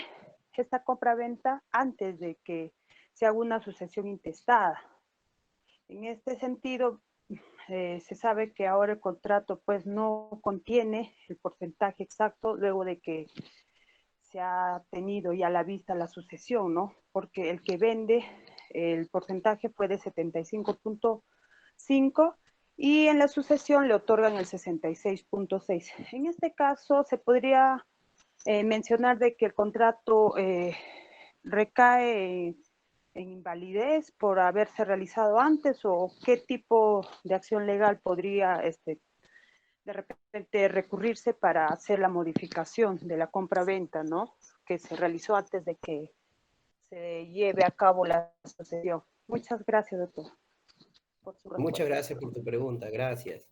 esta compra-venta antes de que se haga una sucesión intestada. En este sentido, se sabe que ahora el contrato pues no contiene el porcentaje exacto luego de que se ha tenido ya a la vista la sucesión, ¿no? Porque el que vende, el porcentaje fue de 75.5 y en la sucesión le otorgan el 66.6. En este caso se podría mencionar de que el contrato recae en invalidez por haberse realizado antes, o qué tipo de acción legal podría de repente recurrirse para hacer la modificación de la compra-venta, ¿no? Que se realizó antes de que se lleve a cabo la sucesión. Muchas gracias, doctor, por su respuesta. Muchas gracias por tu pregunta, gracias.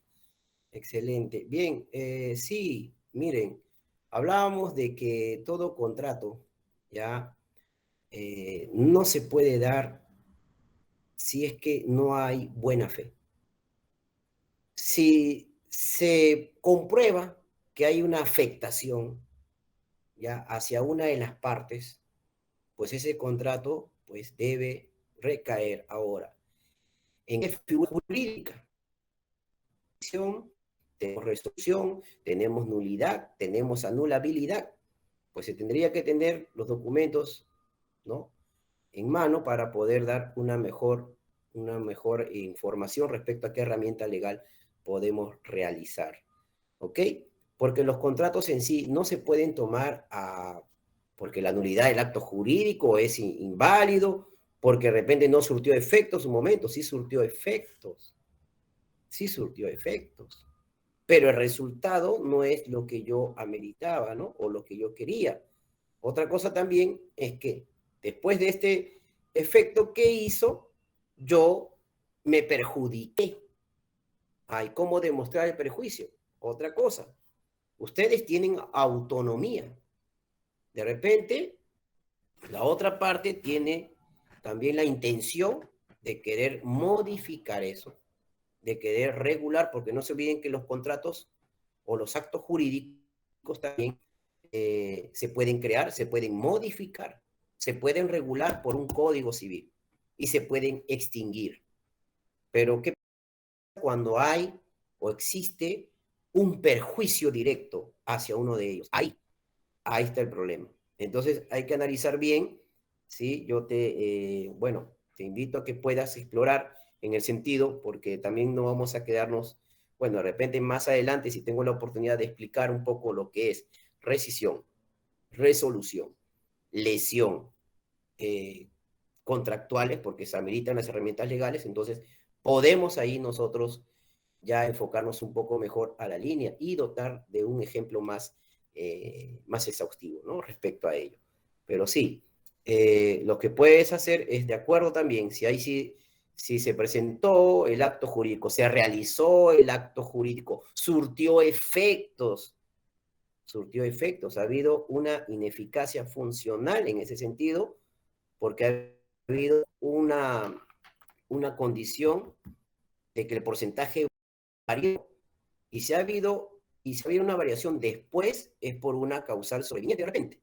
Excelente. Bien, sí, miren, hablábamos de que todo contrato ya no se puede dar si es que no hay buena fe. Si se comprueba que hay una afectación ya hacia una de las partes, pues ese contrato pues debe recaer ahora en qué figura jurídica. Tenemos resolución, tenemos nulidad, tenemos anulabilidad. Pues se tendría que tener los documentos, ¿no?, en mano para poder dar una mejor información respecto a qué herramienta legal podemos realizar. ¿Ok? Porque los contratos en sí no se pueden tomar porque la nulidad del acto jurídico es inválido, porque de repente no surtió efectos en su momento, sí surtió efectos. Sí surtió efectos. Pero el resultado no es lo que yo ameritaba, ¿no? O lo que yo quería. Otra cosa también es que después de este efecto que hizo, yo me perjudiqué. Hay cómo demostrar el perjuicio. Otra cosa, ustedes tienen autonomía. De repente, la otra parte tiene también la intención de querer modificar eso, de querer regular, porque no se olviden que los contratos o los actos jurídicos también se pueden crear, se pueden modificar, se pueden regular por un código civil y se pueden extinguir. Pero ¿qué pasa cuando hay o existe un perjuicio directo hacia uno de ellos? Ahí está el problema. Entonces hay que analizar bien, ¿sí? Yo te invito a que puedas explorar en el sentido, porque también no vamos a quedarnos, bueno, de repente más adelante, si tengo la oportunidad de explicar un poco lo que es rescisión, resolución, lesión, contractuales, porque se ameritan las herramientas legales, entonces podemos ahí nosotros ya enfocarnos un poco mejor a la línea y dotar de un ejemplo más exhaustivo, ¿no?, respecto a ello. Pero sí, lo que puedes hacer es, de acuerdo también, si se presentó el acto jurídico, se realizó el acto jurídico, surtió efectos, ha habido una ineficacia funcional en ese sentido, porque ha habido una condición de que el porcentaje varió, y si ha habido una variación después, es por una causal sobreveniente de repente,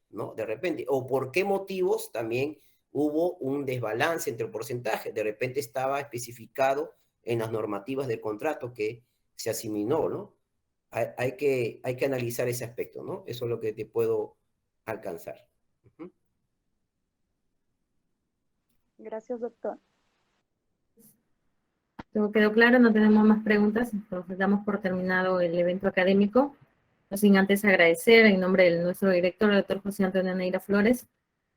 ¿no? De repente, o por qué motivos también hubo un desbalance entre el porcentaje, de repente estaba especificado en las normativas del contrato que se asimiló, ¿no? Hay que analizar ese aspecto, ¿no? Eso es lo que te puedo alcanzar. Gracias, doctor. Todo quedó claro, no tenemos más preguntas, entonces damos por terminado el evento académico. No sin antes agradecer en nombre de nuestro director, el doctor José Antonio Neira Flores,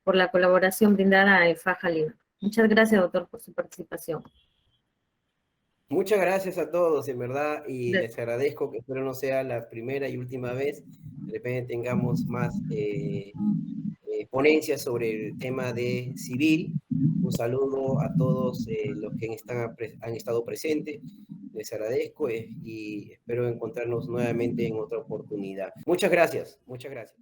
por la colaboración brindada a EFAJA Lima. Muchas gracias, doctor, por su participación. Muchas gracias a todos, en verdad, y les agradezco, que espero no sea la primera y última vez. De repente tengamos más ponencias sobre el tema de civil. Un saludo a todos los que han estado presentes. Les agradezco y espero encontrarnos nuevamente en otra oportunidad. Muchas gracias, muchas gracias.